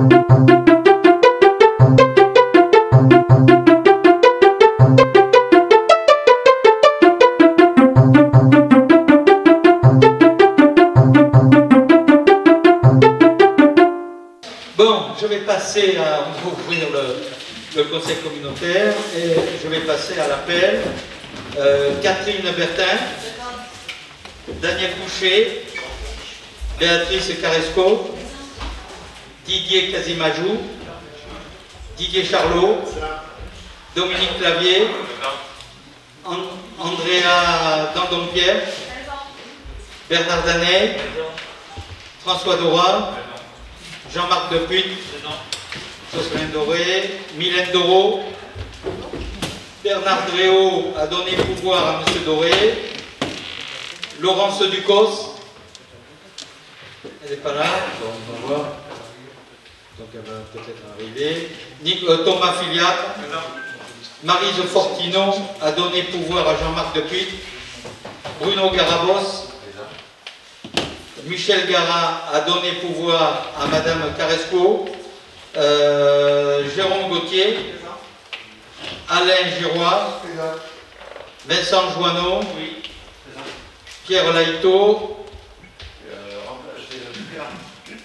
Bon, je vais passer à ouvrir le conseil communautaire et je vais passer à l'appel. Catherine Bertin, Daniel Boucher, Béatrice Caresco, Didier Casimajou, Didier Charlot, Dominique Clavier, Andrea Dandompierre, Bernard Danet, François Dora, Jean-Marc Depuy, Jocelyn Doré, Mylène Doro, Bernard Dréau a donné pouvoir à M. Doré, Laurence Ducos, elle n'est pas là, bon, on va voir, donc elle va peut-être arriver, Thomas Filiat, Maryse Fortino a donné pouvoir à Jean-Marc Depuy, Bruno Garabos, Michel Garat a donné pouvoir à Madame Caresco, Jérôme Gauthier, Alain Giroir, Vincent Joanneau, Pierre Laïto.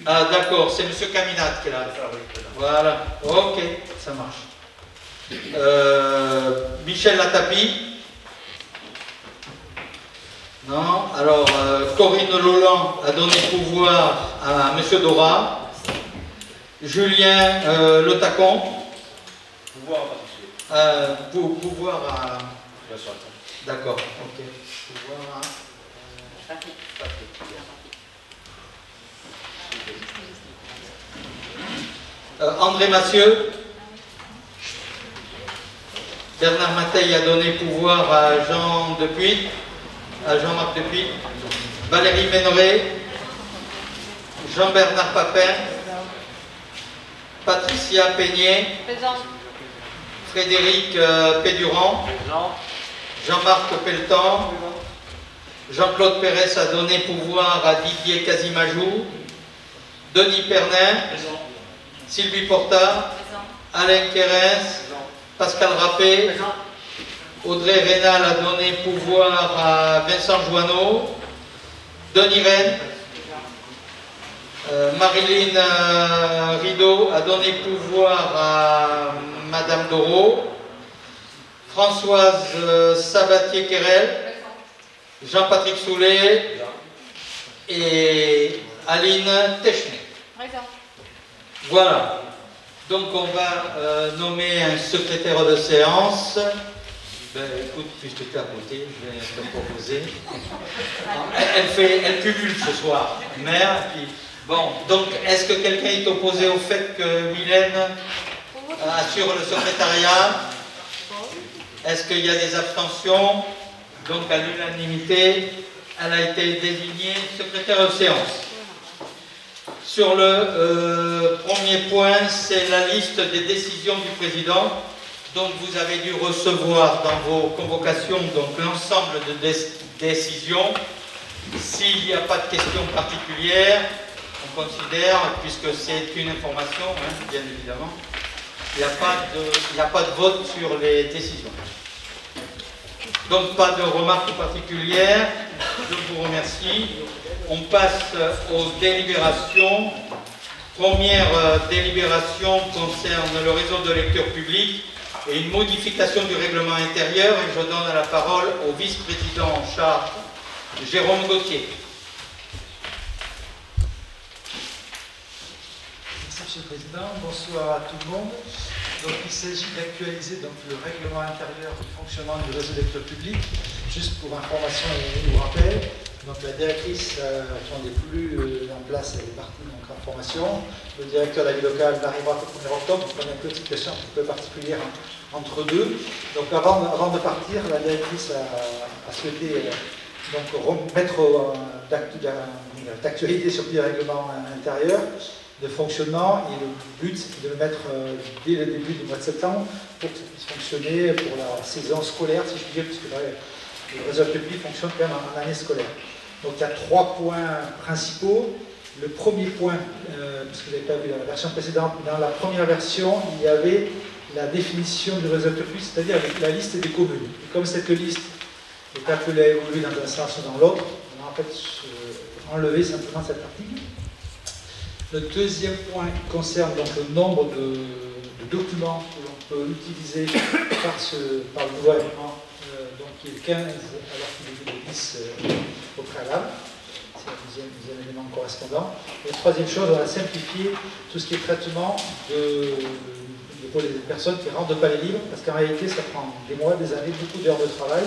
Ah d'accord, c'est M. Caminat qui est là. Voilà, ok, ça marche. Michel Latapi. Non, alors Corinne Lolland a donné pouvoir à M. Dora. Julien Le Tacon. Pouvoir à. D'accord, ok. Pouvoir à. André Massieu. Bernard Mateil a donné pouvoir à Jean Depuy. À Jean-Marc Depuy, Valérie Ménoré, Jean-Bernard Papin, Patricia Peignet, Frédéric Pédurand, Jean-Marc Pelletan, Jean-Claude Pérez a donné pouvoir à Didier Casimajou, Denis Pernin, Sylvie Porta, Alain Kérens, Pascal Rappé, Audrey Rénal a donné pouvoir à Vincent Joanneau, Denis Rennes, Marilyn Rideau a donné pouvoir à Madame Doro, Françoise Sabatier-Querel, Jean-Patrick Soulet et Aline Technet. Voilà. Donc on va nommer un secrétaire de séance. Ben, écoute, puisque tu es à côté, je vais te proposer. Elle cumule ce soir, mère. Puis, bon, donc est-ce que quelqu'un est opposé au fait que Mylène assure le secrétariat? Est-ce qu'il y a des abstentions? Donc à l'unanimité, elle a été désignée secrétaire de séance. Sur le premier point, c'est la liste des décisions du président. Donc vous avez dû recevoir dans vos convocations l'ensemble de décisions. S'il n'y a pas de questions particulières, on considère, puisque c'est une information, hein, bien évidemment, il n'y a pas de vote sur les décisions. Donc pas de remarques particulières, je vous remercie. On passe aux délibérations. Première délibération concerne le réseau de lecture publique et une modification du règlement intérieur, et je donne la parole au vice-président en charge, Jérôme Gauthier. Merci Monsieur le Président, bonsoir à tout le monde. Donc il s'agit d'actualiser le règlement intérieur du fonctionnement du réseau de lecture publique, juste pour information et ou rappel. Donc la directrice qui n'en est plus en place, elle est partie donc en formation. Le directeur de la vie locale n'arrivera qu'au 1er octobre, donc on a une petite question un petit peu particulière entre deux. Donc avant de partir, la directrice a souhaité remettre d'actualité sur le règlement intérieur de fonctionnement, et le but c'est de le mettre dès le début du mois de septembre pour que ça puisse fonctionner pour la saison scolaire, si je puis dire, puisque le réseau public fonctionne quand même en année scolaire. Donc il y a 3 points principaux. Le premier point, parce que vous n'avez pas vu dans la version précédente, dans la première version, il y avait la définition du réseau public, c'est-à-dire avec la liste des communes. Et comme cette liste est appelée à évoluer dans un sens ou dans l'autre, on a en fait enlevé simplement cet article. Le deuxième point concerne donc le nombre de documents que l'on peut utiliser par le gouvernement, donc qui est le 15 alors qu'il est le 10 au préalable. C'est le deuxième élément correspondant. Et la troisième chose, on a simplifié tout ce qui est traitement pour les personnes qui ne rendent pas les livres, parce qu'en réalité ça prend des mois, des années, beaucoup d'heures de travail.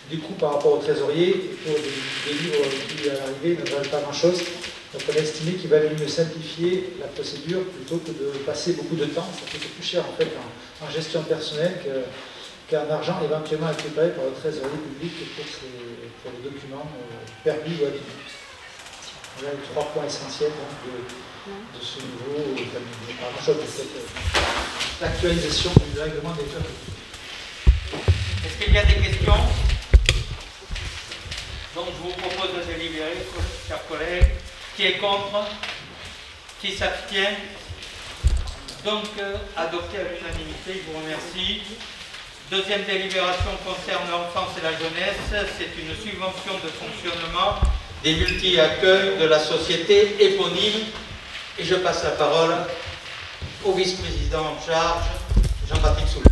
Du coup, par rapport au trésorier, pour des livres qui à l'arrivée ne valent pas grand-chose. Donc on a estimé qu'il valait mieux simplifier la procédure plutôt que de passer beaucoup de temps. Ça coûte plus cher en fait en gestion personnelle qu'un argent éventuellement récupéré par le trésorier public pour les documents perdus ou abîmés. Voilà les trois points essentiels donc, de ce nouveau, pas grand-chose de cette actualisation du règlement des clubs. Est-ce qu'il y a des questions? Donc je vous propose de délibérer, chers collègues. Qui est contre? Qui s'abstient? Donc adopté à l'unanimité, je vous remercie. Deuxième délibération concerne l'enfance et la jeunesse. C'est une subvention de fonctionnement des multi-accueils de la société éponyme. Et je passe la parole au vice-président en charge, Jean-Patrick Soul.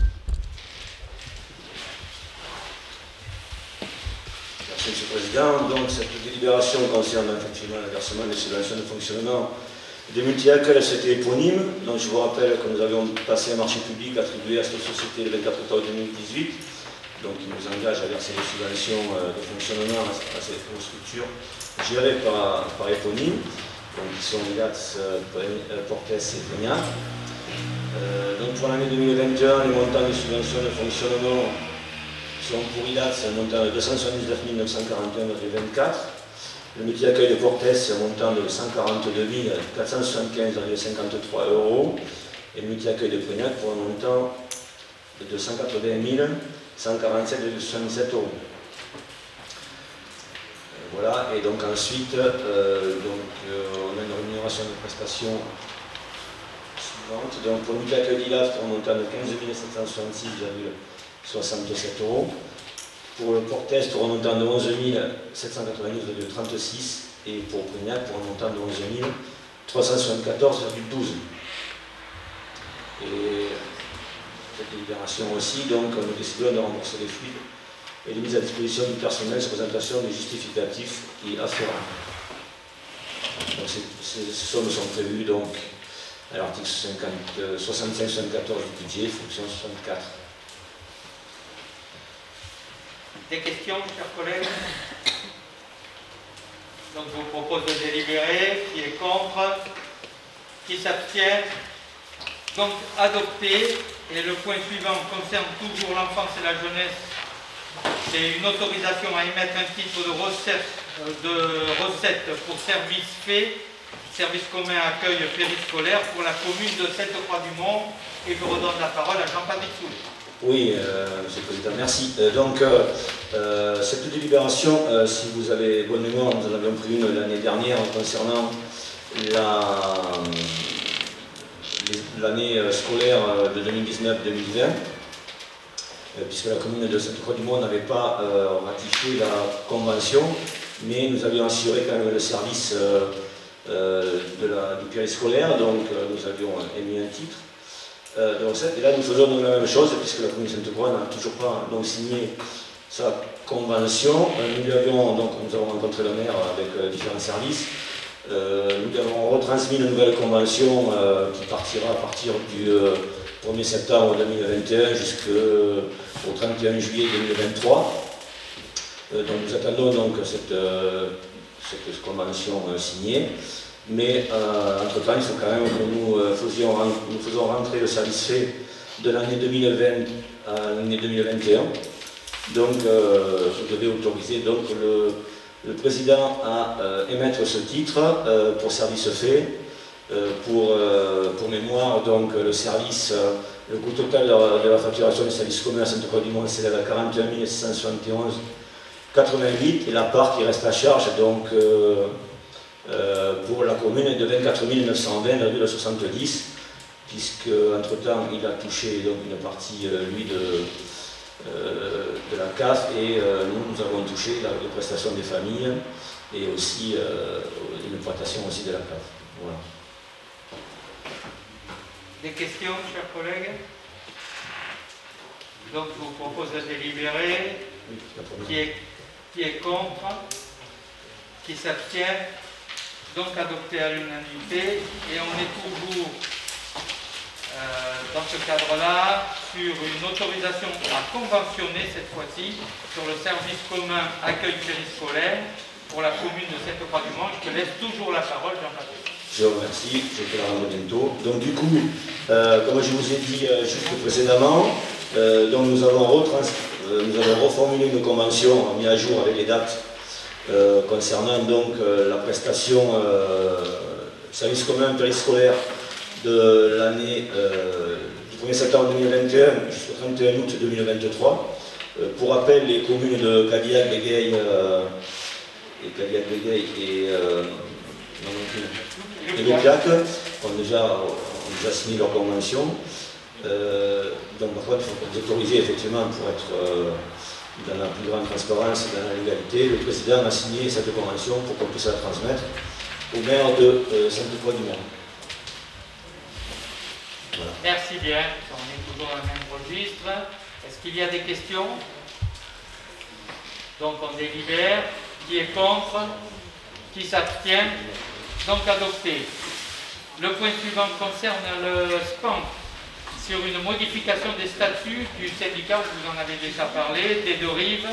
Merci Monsieur le Président. Donc cette délibération concerne effectivement le versement des subventions de fonctionnement des multi-accueils à la société éponyme. Donc je vous rappelle que nous avions passé un marché public attribué à cette société le 24 octobre 2018. Donc il nous engage à verser des subventions de fonctionnement à cette structure gérée par éponyme. Donc qui sont GATS, Portes et Peña. Donc pour l'année 2021, les montants des subventions de fonctionnement sont pour IDATS un montant de 279 941,24. Le multi-accueil de Portes, un montant de 142 475,53 €. Et le multi-accueil de Peña pour un montant de 280 147,77 €. Voilà, et donc ensuite, on a une rémunération de prestations suivante. Donc pour le multi-accueil d'ILAF, un montant de 15 766,67 €. Pour le Portes, pour un montant de 11 792,36 € et pour Peña, pour un montant de 11 374,12 €. Et cette délibération aussi, donc nous décidons de rembourser les fluides et les mises à disposition du personnel sur présentation des justificatifs et afférents. Donc ces sommes sont prévues donc à l'article 65-74 du budget, fonction 64. Des questions, chers collègues? Donc je vous propose de délibérer. Qui est contre? Qui s'abstient? Donc adopté. Et le point suivant concerne toujours l'enfance et la jeunesse. C'est une autorisation à émettre un titre de recette pour service fait, service commun accueil périscolaire pour la commune de Sainte-Croix-du-Mont. Et je redonne la parole à Jean-Patrick Soul. Oui, Monsieur le Président, merci. Donc, cette délibération, si vous avez bonne mémoire, nous en avions pris une l'année dernière concernant l'année scolaire de 2019-2020, puisque la commune de Sainte-Croix-du-Mont n'avait pas ratifié la convention, mais nous avions assuré quand même le service du périscolaire, donc nous avions émis un titre. Et là, nous faisons donc la même chose, puisque la commune de Sainte-Croix n'a toujours pas donc, signé sa convention. Nous avons rencontré le maire avec différents services. Nous avons retransmis une nouvelle convention qui partira à partir du 1er septembre 2021 jusqu'au 31 juillet 2023. Donc nous attendons donc cette convention signée. Mais entre-temps, il faut quand même que nous faisons rentrer le service fait de l'année 2020 à l'année 2021. Donc, je devais autoriser donc, le président à émettre ce titre pour service fait. Pour mémoire, donc, le service, le coût total de la facturation du service commun à Sainte-Croix-du-Mont s'élève à 41 671,88 et la part qui reste à charge, donc, pour la commune de 24 920,70, puisque entre-temps il a touché donc, une partie, lui, de la CAF, et nous avons touché les prestations des familles et aussi une plantation aussi de la CAF. Voilà. Des questions, chers collègues? Donc je vous propose de délibérer. Oui, qui est contre? Qui s'abstient? Donc adopté à l'unanimité. Et on est toujours dans ce cadre-là sur une autorisation à conventionner cette fois-ci sur le service commun accueil périscolaire pour la commune de Sainte-Croix-du-Mont. Je te laisse toujours la parole, Jean-Patrick. Je vous remercie, je vais la rendre bientôt. Donc du coup, comme je vous ai dit juste précédemment, donc nous avons reformulé une convention mise à jour avec les dates concernant donc la prestation service commun périscolaire de l'année du 1er septembre 2021 jusqu'au 31 août 2023. Pour rappel, les communes de Cadillac, Bégueil et Leclac ont déjà signé leur convention. Donc par contre, il faut les autoriser effectivement pour être dans la plus grande transparence et dans la légalité. Le président a signé cette convention pour qu'on puisse la transmettre au maire de Sainte-Croix-du-Mont. Voilà. Merci bien, on est toujours dans le même registre. Est-ce qu'il y a des questions? Donc on délibère. Qui est contre? Qui s'abstient? Donc adopté. Le point suivant concerne le SPAN sur une modification des statuts du syndicat, vous en avez déjà parlé, des deux rives,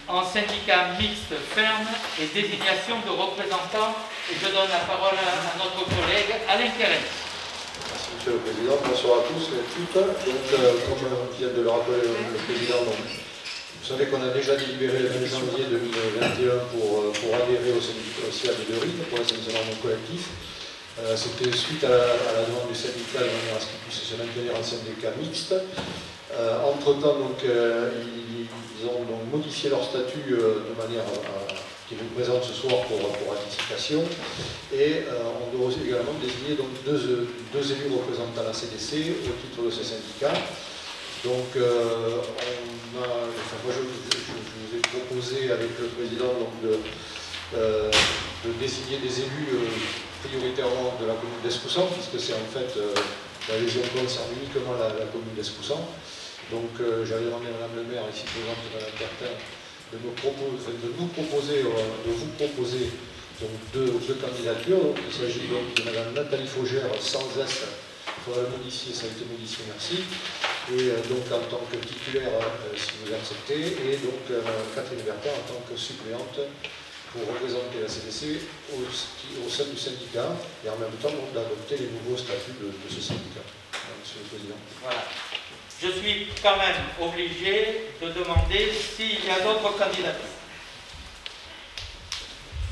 en syndicat mixte ferme et désignation de représentants. Et je donne la parole à notre collègue Alain Kérez. Merci Monsieur le Président, bonsoir à tous et à toutes. Donc, comme vient de le rappeler le Président, vous savez qu'on a déjà délibéré le 20 janvier 2021 pour adhérer au syndicat social de rives, pour l'assainissement collectif. C'était suite à la demande du syndicat de manière à ce qu'ils puissent se maintenir en syndicat mixte. Entre-temps, ils ont donc modifié leur statut de manière qu'ils vous présentent ce soir pour ratification. Et on doit aussi également désigner donc, deux élus représentant la CDC au titre de ce syndicat. Donc, moi je vous ai proposé avec le président donc, de désigner des élus prioritairement de la commune d'Escoussan, puisque c'est en fait la région concerne uniquement la commune d'Escoussan. Donc j'avais demandé à Madame le maire, ici présente Madame Bertin, de vous proposer donc, deux candidatures. Donc, il s'agit donc de Madame Nathalie Faugère sans S. Il faudra le modifier, ça a été modifié, merci. Et donc en tant que titulaire, si vous acceptez, et donc Catherine Bertin en tant que suppléante pour représenter la CDC au sein du syndicat, et en même temps d'adopter les nouveaux statuts de ce syndicat. Monsieur le Président. Voilà. Je suis quand même obligé de demander s'il y a d'autres candidatures.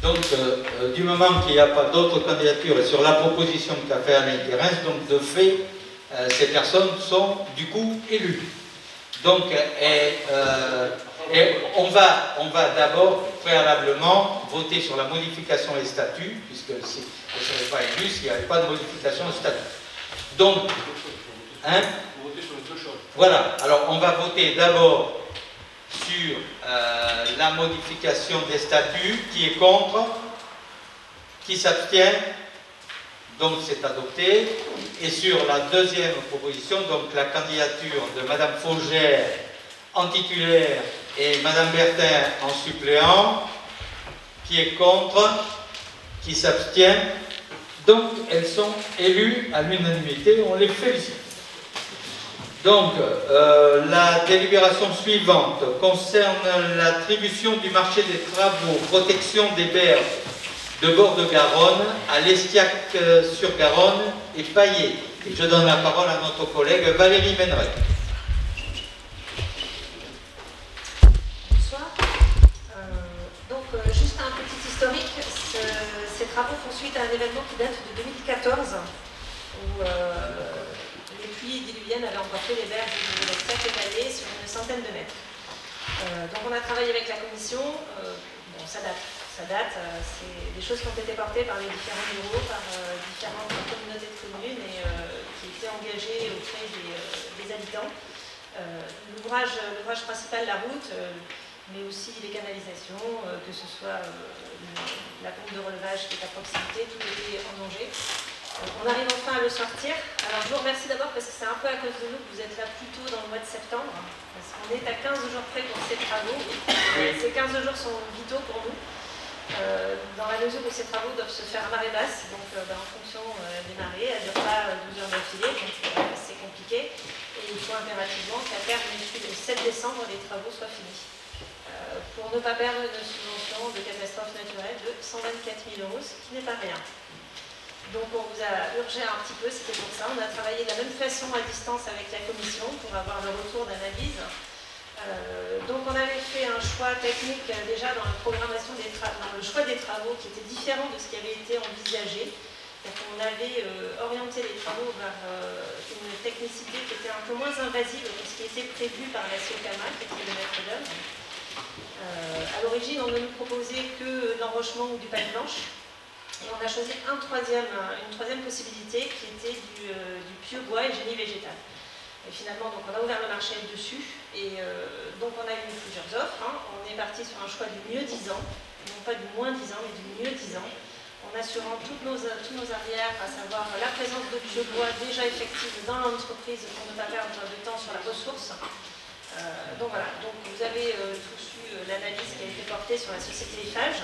Donc, du moment qu'il n'y a pas d'autres candidatures et sur la proposition qu'a fait Alain Kérez, donc de fait, ces personnes sont du coup élues. Donc, on va d'abord préalablement voter sur la modification des statuts, puisque si elles ne seraient pas élues, s'il n'y avait pas de modification des statuts. Donc, voilà, alors on va voter d'abord sur la modification des statuts. Qui est contre? Qui s'abstient? Donc c'est adopté. Et sur la deuxième proposition, donc la candidature de Madame Faugère en titulaire et Madame Bertin en suppléant. Qui est contre? Qui s'abstient? Donc elles sont élues à l'unanimité. On les félicite. Donc, la délibération suivante concerne l'attribution du marché des travaux protection des berges de bord de Garonne à l'Estiac-sur-Garonne et Paillé. Et je donne la parole à notre collègue Valérie Méneret. Bonsoir. Donc, juste un petit historique. Ces travaux font suite à un événement qui date de 2014 où les pluies diluviennes avaient emporté les berges de l'Estiac et Paillé sur une centaine de mètres. Donc on a travaillé avec la commission, bon, ça date ça date, c'est des choses qui ont été portées par les différents bureaux, par différentes communautés de communes et qui étaient engagées auprès des habitants. L'ouvrage principal, la route, mais aussi les canalisations, que ce soit la pompe de relevage qui est à proximité, tout était en danger. On arrive enfin à le sortir. Alors je vous remercie d'abord parce que c'est un peu à cause de nous que vous êtes là plus tôt dans le mois de septembre, parce qu'on est à 15 jours près pour ces travaux. Ces 15 jours sont vitaux pour nous, dans la mesure où ces travaux doivent se faire à marée basse, donc en fonction des marées, elles ne durent pas 12 heures d'affilée, donc c'est compliqué. Et il faut impérativement qu'à terme, le 7 décembre, les travaux soient finis. Pour ne pas perdre une subvention de catastrophe naturelle de 124 000 €, ce qui n'est pas rien. Donc on vous a urgé un petit peu, c'était pour ça. On a travaillé de la même façon à distance avec la commission pour avoir le retour d'analyse. Donc on avait fait un choix technique déjà dans la programmation dans le choix des travaux qui était différent de ce qui avait été envisagé. On avait orienté les travaux vers une technicité qui était un peu moins invasive que ce qui était prévu par la SOCAMA, qui était le maître d'œuvre. À l'origine, on ne nous proposait que l'enrochement ou du paille blanche. Et on a choisi une troisième possibilité qui était du pieux bois et génie végétal. Et finalement, donc, on a ouvert le marché dessus. Et donc on a eu plusieurs offres. On est parti sur un choix du mieux 10 ans, non pas du moins 10 ans, mais du mieux 10 ans. En assurant tous nos arrières, à savoir la présence de pieux bois déjà effective dans l'entreprise pour ne pas perdre de temps sur la ressource. Donc voilà, donc vous avez tous eu l'analyse qui a été portée sur la société Eiffage.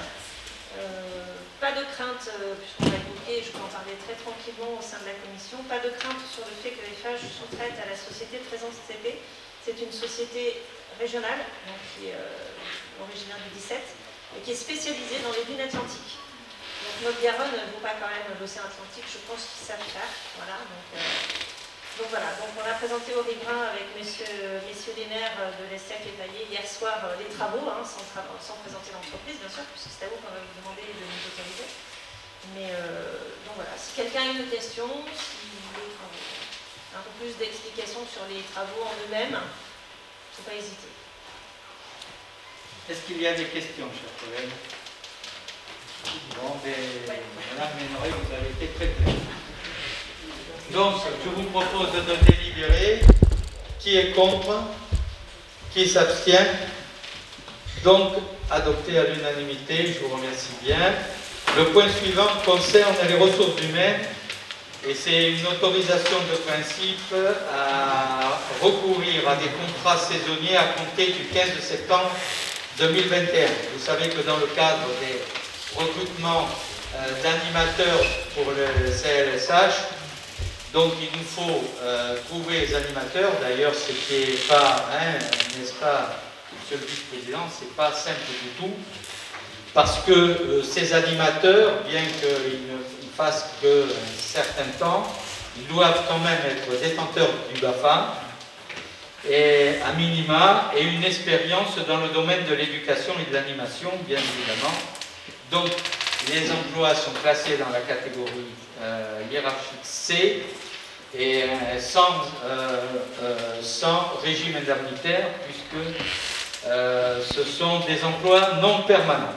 Pas de crainte, puisqu'on l'a évoqué, je peux en parler très tranquillement au sein de la commission, pas de crainte sur le fait que Eiffage sous-traite à la société Présence CP. C'est une société régionale, donc qui est originaire du 17, et qui est spécialisée dans les dunes atlantiques. Donc notre Garonne ne vaut pas quand même l'océan Atlantique, je pense qu'ils savent faire. Voilà, donc voilà, donc on a présenté au riverain avec messieurs les maires de l'Estac et Paillé hier soir les travaux, sans présenter l'entreprise bien sûr, puisque c'est à vous qu'on va vous demander de nous autoriser. Mais donc voilà, si quelqu'un a une question, si vous voulez un peu plus d'explications sur les travaux en eux-mêmes, il ne faut pas hésiter. Est-ce qu'il y a des questions, chers collègues? Bon, Madame Ménoré, vous avez été très claire. Donc, je vous propose de délibérer. Qui est contre? Qui s'abstient? Donc, adopté à l'unanimité, je vous remercie bien. Le point suivant concerne les ressources humaines et c'est une autorisation de principe à recourir à des contrats saisonniers à compter du 15 septembre 2021. Vous savez que dans le cadre des recrutements d'animateurs pour le CLSH, donc il nous faut trouver les animateurs. D'ailleurs, ce qui n'est pas, n'est-ce pas, Monsieur le Vice-président, c'est pas simple du tout, parce que ces animateurs, bien qu'ils ne fassent qu'un certain temps, ils doivent quand même être détenteurs du BAFA, et à minima, et une expérience dans le domaine de l'éducation et de l'animation, bien évidemment. Donc, les emplois sont classés dans la catégorie hiérarchique C et sans régime indemnitaire, puisque ce sont des emplois non permanents.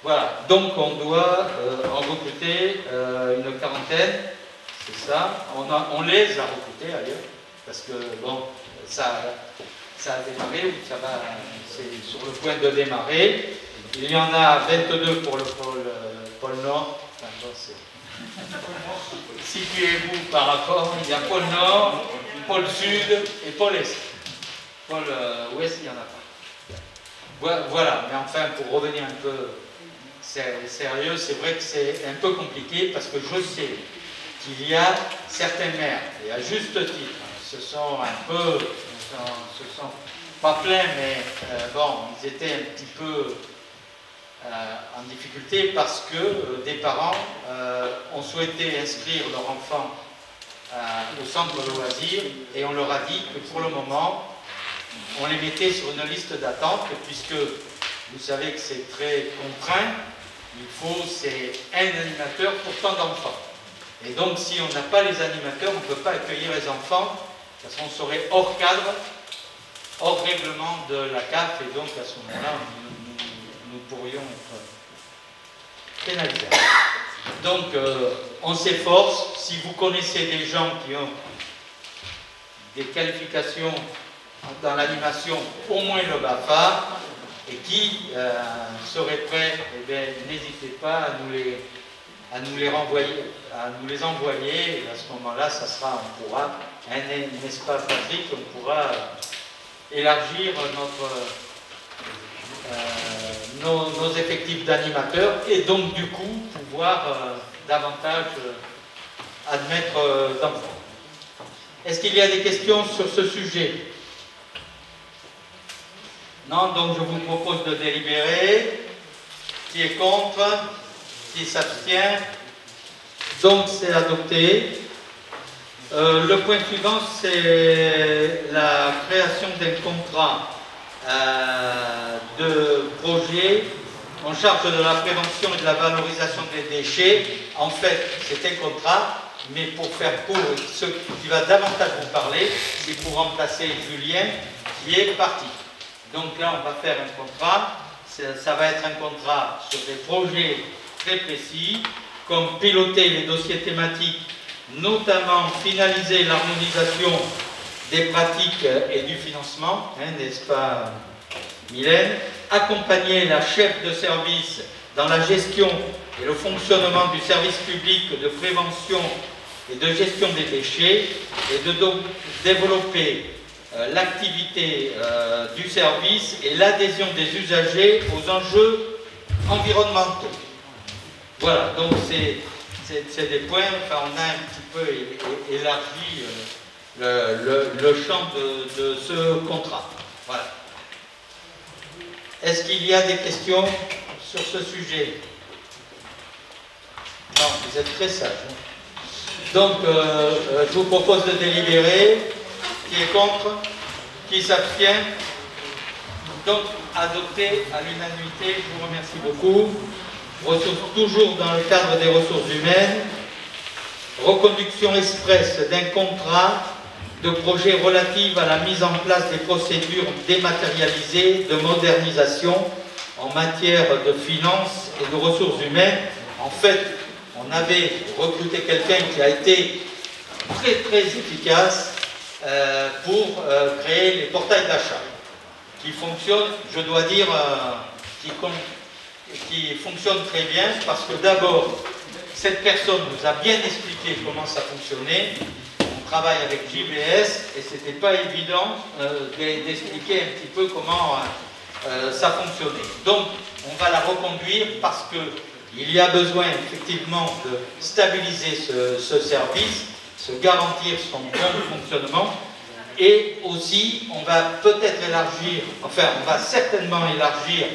Voilà, donc on doit en recruter une quarantaine, c'est ça. On les a recrutés ailleurs, parce que bon, ça a démarré, ou ça va, c'est sur le point de démarrer. Il y en a 22 pour le pôle Nord. Enfin, situez-vous par rapport, il y a pôle Nord, pôle Sud et pôle Est. Pôle Ouest, il n'y en a pas. Voilà, mais enfin, pour revenir un peu sérieux, c'est vrai que c'est un peu compliqué parce que je sais qu'il y a certains maires, et à juste titre, se sont un peu, se sont pas plaints, mais bon, ils étaient un petit peu en difficulté parce que des parents ont souhaité inscrire leur enfant au centre de loisirs et on leur a dit que pour le moment on les mettait sur une liste d'attente puisque vous savez que c'est très contraint, il faut c'est un animateur pour tant d'enfants et donc si on n'a pas les animateurs on ne peut pas accueillir les enfants parce qu'on serait hors cadre, hors règlement de la CAF et donc à ce moment-là nous pourrions être pénalisés. Donc, on s'efforce. Si vous connaissez des gens qui ont des qualifications dans l'animation, au moins le BAFA, et qui seraient prêts, eh bien, n'hésitez pas à nous les renvoyer, à nous les envoyer. Et à ce moment-là, ça sera, on pourra, n'est-ce pas, Patrick, on pourra élargir nos effectifs d'animateurs et donc du coup pouvoir davantage admettre d'enfants. Est-ce qu'il y a des questions sur ce sujet? Non, donc je vous propose de délibérer. Qui est contre? Qui s'abstient? Donc c'est adopté. Le point suivant, c'est la création d'un contrat de projet en charge de la prévention et de la valorisation des déchets. En fait, c'est un contrat, mais pour faire court, ce qui va davantage vous parler, c'est pour remplacer Julien, qui est parti. Donc là, on va faire un contrat. Ça va être un contrat sur des projets très précis, comme piloter les dossiers thématiques, notamment finaliser l'harmonisation des pratiques et du financement, n'est-ce pas Mylène? Accompagner la chef de service dans la gestion et le fonctionnement du service public de prévention et de gestion des déchets et de développer l'activité du service et l'adhésion des usagers aux enjeux environnementaux. Voilà, donc c'est des points, enfin on a un petit peu élargi le champ de ce contrat. Voilà. Est-ce qu'il y a des questions sur ce sujet? Non, vous êtes très sage. Donc, je vous propose de délibérer. Qui est contre? Qui s'abstient? Donc, adopté à l'unanimité. Je vous remercie beaucoup. Toujours dans le cadre des ressources humaines. Reconduction express d'un contrat de projet relatif à la mise en place des procédures dématérialisées de modernisation en matière de finances et de ressources humaines. En fait, on avait recruté quelqu'un qui a été très très efficace pour créer les portails d'achat qui fonctionnent, je dois dire, qui fonctionnent très bien parce que d'abord, cette personne nous a bien expliqué comment ça fonctionnait. On travaille avec JBS et c'était pas évident d'expliquer un petit peu comment ça fonctionnait. Donc, on va la reconduire parce qu'il y a besoin effectivement de stabiliser ce service, se garantir son bon fonctionnement et aussi on va peut-être élargir, enfin on va certainement élargir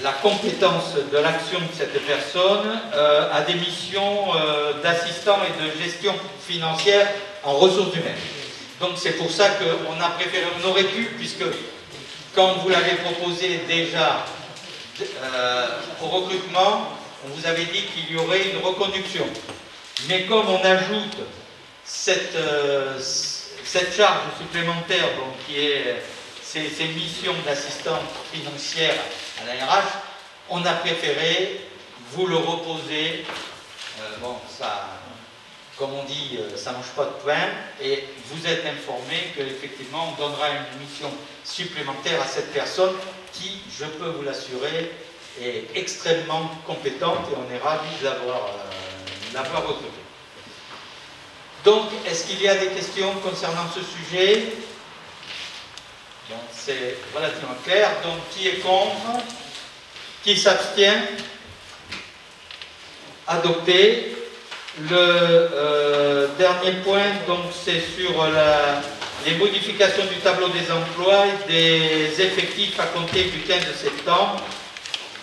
la compétence de l'action de cette personne à des missions d'assistant et de gestion financière en ressources humaines. Donc c'est pour ça qu'on a préféré, on aurait pu, puisque quand vous l'avez proposé déjà au recrutement, on vous avait dit qu'il y aurait une reconduction. Mais comme on ajoute cette charge supplémentaire, donc, qui est ces missions d'assistante financière à la RH, on a préféré vous le reposer. Bon, ça, comme on dit, ça ne mange pas de pain, et vous êtes informé qu'effectivement on donnera une mission supplémentaire à cette personne qui, je peux vous l'assurer, est extrêmement compétente et on est ravis de l'avoir recrutée. Donc, est-ce qu'il y a des questions concernant ce sujet? C'est relativement clair. Donc, qui est contre? Qui s'abstient? Adopté. Le dernier point, donc, c'est sur les modifications du tableau des emplois et des effectifs à compter du 15 septembre.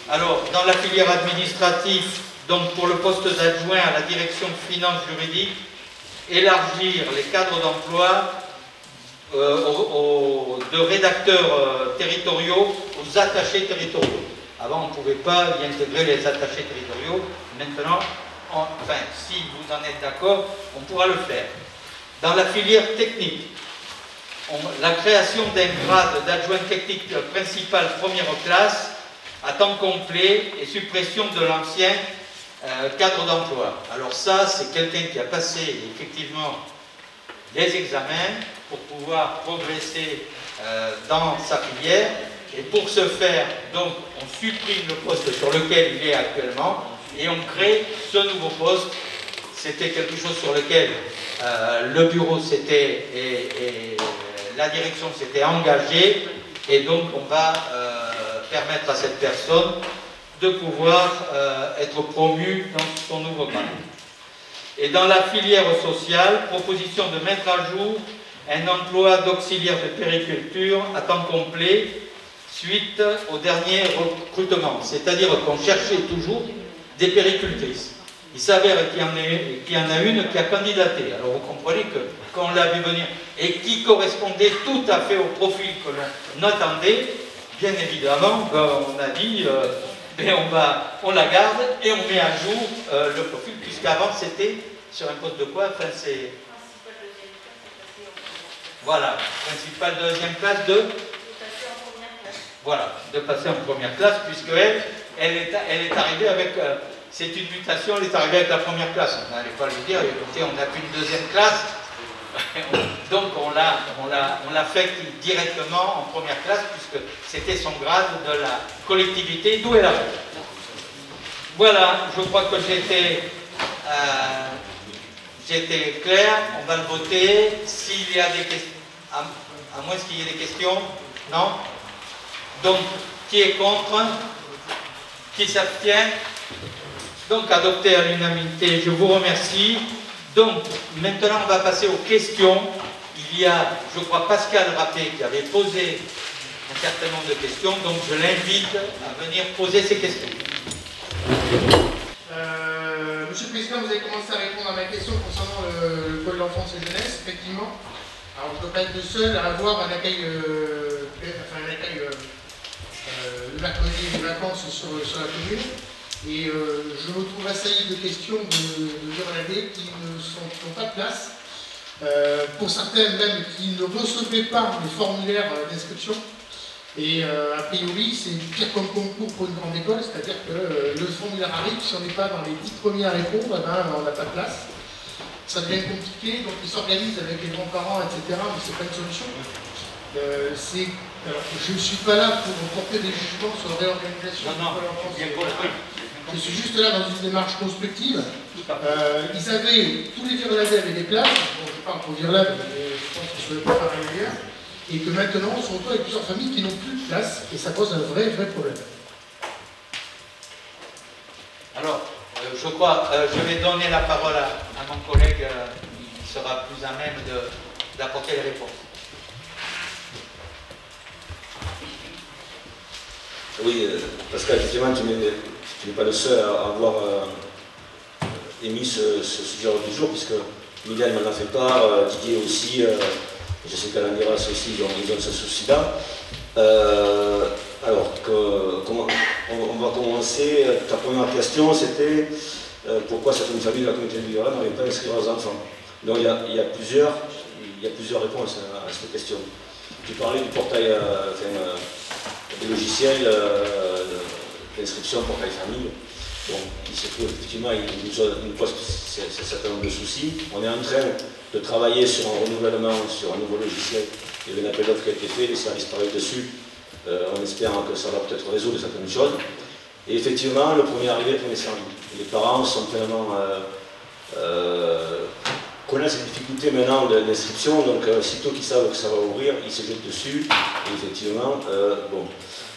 Alors, dans la filière administrative, donc pour le poste d'adjoint à la direction finance juridique, élargir les cadres d'emploi de rédacteurs territoriaux aux attachés territoriaux. Avant, on ne pouvait pas y intégrer les attachés territoriaux. Maintenant, enfin, si vous en êtes d'accord, on pourra le faire. Dans la filière technique, la création d'un grade d'adjoint technique principal première classe à temps complet et suppression de l'ancien cadre d'emploi. Alors ça, c'est quelqu'un qui a passé effectivement les examens pour pouvoir progresser dans sa filière. Et pour ce faire, donc, on supprime le poste sur lequel il est actuellement et on crée ce nouveau poste. C'était quelque chose sur lequel le bureau s'était et la direction s'était engagée, et donc on va permettre à cette personne de pouvoir être promue dans son nouveau grade. Et dans la filière sociale, proposition de mettre à jour un emploi d'auxiliaire de périculture à temps complet suite au dernier recrutement. C'est-à-dire qu'on cherchait toujours des péricultrices. Il s'avère qu'il y en a une qui a candidaté. Alors vous comprenez que quand on l'a vu venir et qui correspondait tout à fait au profil que l'on attendait, bien évidemment, on a dit on la garde et on met à jour le profil, puisqu'avant c'était sur un poste de quoi? Enfin, c'est... Voilà, principal deuxième classe de... Voilà, de passer en première classe, puisque elle est arrivée avec... c'est une mutation, elle est arrivée avec la première classe. On n'allait pas lui dire, écoutez, on n'a qu'une deuxième classe. Donc on l'a fait directement en première classe, puisque c'était son grade de la collectivité d'où elle arrive. Voilà, je crois que j'étais clair. On va le voter. S'il y a des questions, à moins qu'il y ait des questions, non? Donc, qui est contre? Qui s'abstient? Donc, adopté à l'unanimité, je vous remercie. Donc, maintenant, on va passer aux questions. Il y a, je crois, Pascal Rappé qui avait posé un certain nombre de questions, donc je l'invite à venir poser ces questions. Monsieur le Président, vous avez commencé à répondre à ma question concernant le pôle d'enfance et jeunesse, effectivement. Alors, on ne peut pas être le seul à avoir un accueil, le mercredi et les vacances sur la commune. Et je me trouve assailli de questions de Virlandais qui n'ont pas de place. Pour certains même qui ne recevaient pas les formulaires d'inscription. Et a priori, c'est pire comme concours pour une grande école, c'est-à-dire que le formulaire arrive, si on n'est pas dans les 10 premiers à répondre, on n'a pas de place. Ça devient compliqué, donc ils s'organisent avec les grands-parents, etc., mais c'est pas une solution. Alors, je ne suis pas là pour porter des jugements sur la réorganisation. Non, bien compris. Je suis juste là dans une démarche constructive. Ils avaient, tous les Virlandais avaient des places, bon, je parle pour Virlande, mais je pense que ce ne serait pas pareil ailleurs, et que maintenant on se retrouve avec plusieurs familles qui n'ont plus de place, et ça pose un vrai problème. Alors, je crois, je vais donner la parole à mon collègue qui sera plus à même d'apporter les réponses. Oui, Pascal, effectivement, tu n'es pas le seul à avoir émis ce sujet du jour, puisque Mylène m'en a fait part, Didier aussi, je sais qu'Alain Miras aussi, ils ont ce souci-là. Alors, on va commencer. Ta première question, c'était pourquoi certaines familles de la communauté de Virlande n'arrivent pas à inscrire leurs enfants. Donc, il y a plusieurs réponses à cette question. Tu parlais du portail, des logiciels d'inscription portail famille. Bon, il se trouve effectivement, il nous pose un certain nombre de soucis. On est en train de travailler sur un renouvellement, sur un nouveau logiciel. Il y avait un appel d'offres qui a été fait, les services travaillent dessus, en espérant que ça va peut-être résoudre certaines choses. Et effectivement, le premier arrivé, le premier servi. Les parents sont pleinement connaissent les difficultés maintenant de l'inscription, donc sitôt qu'ils savent que ça va ouvrir, ils se jettent dessus. Et effectivement, bon.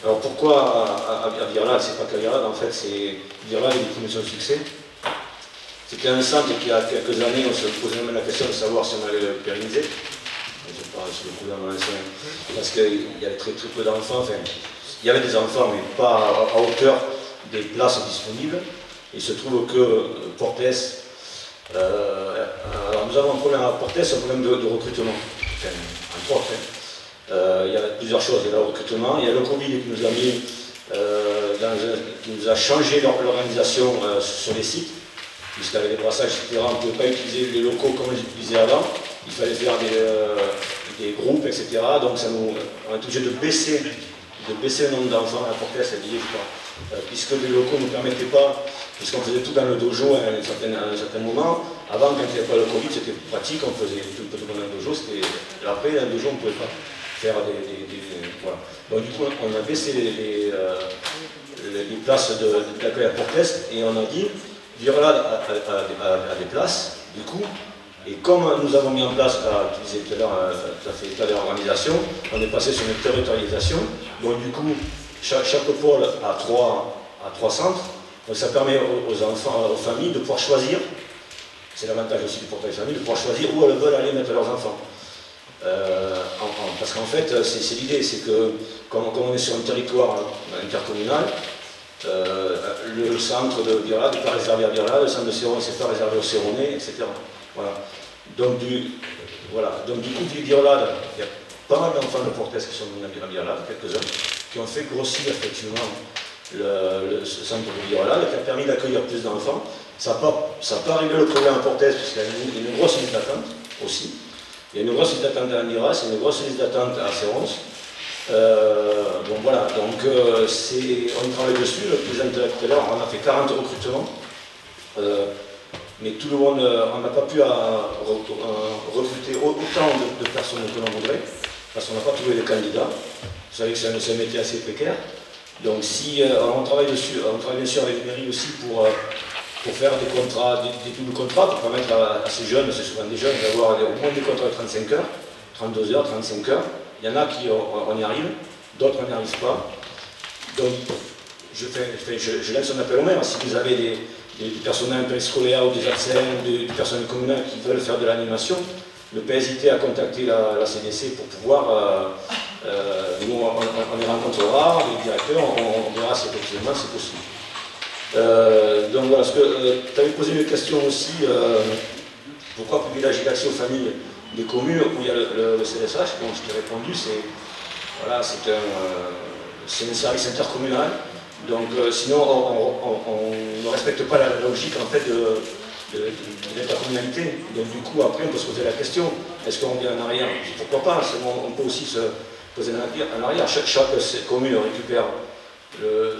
Alors pourquoi à Virlande, c'est pas qu'à Virlande, en fait, c'est Virlande est victime de son succès. C'était un centre qui, il y a quelques années, on se posait même la question de savoir si on allait le pérenniser. Je parle sur le coup dans l'ancien, parce qu'il y avait très peu d'enfants, enfin, il y avait des enfants, mais pas à hauteur des places disponibles. Il se trouve que Portes, alors nous avons un problème à Portes, un problème de recrutement, enfin, entre autres. Il y a plusieurs choses, il y a le recrutement, il y a le Covid qui nous a mis, qui nous a changé l'organisation sur les sites, puisqu'avec les brassages, etc., on ne pouvait pas utiliser les locaux comme on les utilisait avant, il fallait faire des groupes, etc., donc on est obligé de baisser de baisser le nombre d'enfants à Portes, elle disait, puisque les locaux ne permettaient pas, puisqu'on faisait tout dans le dojo à un certain moment. Avant, quand il n'y avait pas le Covid, c'était pratique, on faisait tout dans le dojo. Après, dans le dojo, on ne pouvait pas faire voilà. Donc du coup, on a baissé les places d'accueil à Portes et on a dit, Virolade a des places, du coup. Et comme nous avons mis en place, tu disais tout à l'heure, tu as fait état de l'organisation, on est passé sur une territorialisation. Donc du coup, chaque pôle a trois centres. Donc ça permet aux enfants, aux familles de pouvoir choisir, c'est l'avantage aussi du portail famille, de pouvoir choisir où elles veulent aller mettre leurs enfants. Parce qu'en fait, c'est l'idée, c'est que comme on est sur un territoire intercommunal, le centre de Virolade n'est pas réservé à Virolade, le centre de Céron n'est pas réservé aux Céronais, etc. Voilà. Donc du coup, Virolade, il y a pas mal d'enfants de Portes qui sont venus à Virolade, quelques-uns, qui ont fait grossir effectivement ce centre de Virolade, qui a permis d'accueillir plus d'enfants. Ça n'a pas réglé le problème à Portes, puisqu'il y a une grosse liste d'attente aussi. Il y a une grosse liste d'attente à Andiras, il y a une grosse liste d'attente à Céron. Donc voilà, on travaille dessus. Le président tout à l'heure, on a fait 40 recrutements. Mais tout le monde, on n'a pas pu recruter autant de personnes que l'on voudrait, parce qu'on n'a pas trouvé de candidats. Vous savez que c'est un métier assez précaire. Donc si on travaille dessus, on travaille bien sûr avec les mairies aussi pour faire des contrats, des doubles contrats, pour permettre à ces jeunes, c'est souvent des jeunes, d'avoir au moins des contrats de 35 heures, 32 heures, 35 heures. Il y en a qui on y arrive, d'autres on n'y arrive pas. Donc je lance un appel aux maires. Si vous avez des personnels périscolaires ou des ATSEM, du personnel communal qui veulent faire de l'animation, ne pas hésiter à contacter la CDC pour pouvoir, nous on les rencontrera, les directeurs, on verra si effectivement c'est possible. Donc voilà, tu avais posé une question aussi, pourquoi privilégier l'accès aux familles des communes où il y a le CDSH. Bon, je t'ai répondu, c'est un service intercommunal. Donc sinon on ne respecte pas la logique en fait de l'intercommunalité. Donc du coup après on peut se poser la question, est-ce qu'on vient en arrière? Pourquoi pas? On peut aussi se poser en arrière. Chaque commune récupère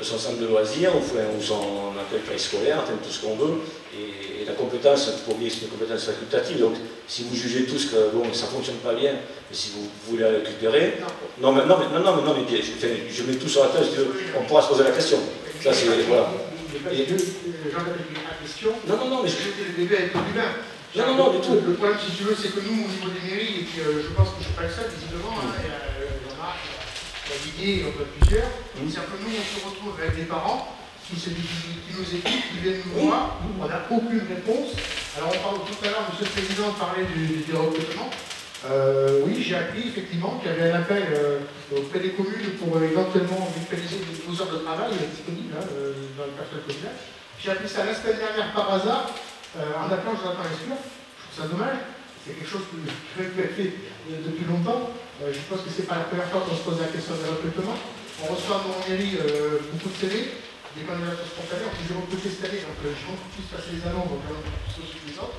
son centre de loisirs ou son accueil périscolaire, tout ce qu'on veut, et la compétence, il faut oublier que c'est une compétence facultative. Donc si vous jugez tous que bon, ça ne fonctionne pas bien, mais si vous voulez la récupérer, non mais je mets tout sur la table, on pourra se poser la question. Ça c'est voilà. Non, mais le début avec l'humain. Non, du tout. Le problème, si tu veux, c'est que nous, au niveau des mairies, et puis je pense que je ne suis pas le seul, visiblement, Jean-Marc, Didier, on peut plusieurs, c'est-à-dire que nous, on se retrouve avec des parents qui nous écoutent, qui viennent nous voir, on n'a aucune réponse. Alors, on parle tout à l'heure, M. le Président parlait des recrutements. Oui, j'ai appris effectivement qu'il y avait un appel auprès des communes pour éventuellement mutualiser nos heures de travail disponibles dans le personnel communal. J'ai appris ça la semaine dernière par hasard, en appelant Jonathan Lescure. Je trouve ça dommage. C'est quelque chose qui aurait pu être fait depuis longtemps. Je pense que ce n'est pas la première fois qu'on se pose la question des recrutements. On reçoit dans mon mairie beaucoup de CV, des candidatures spontanées. J'ai recruté cette année, donc je compte plus passer les annonces, donc j'en ai plus aussi que les autres.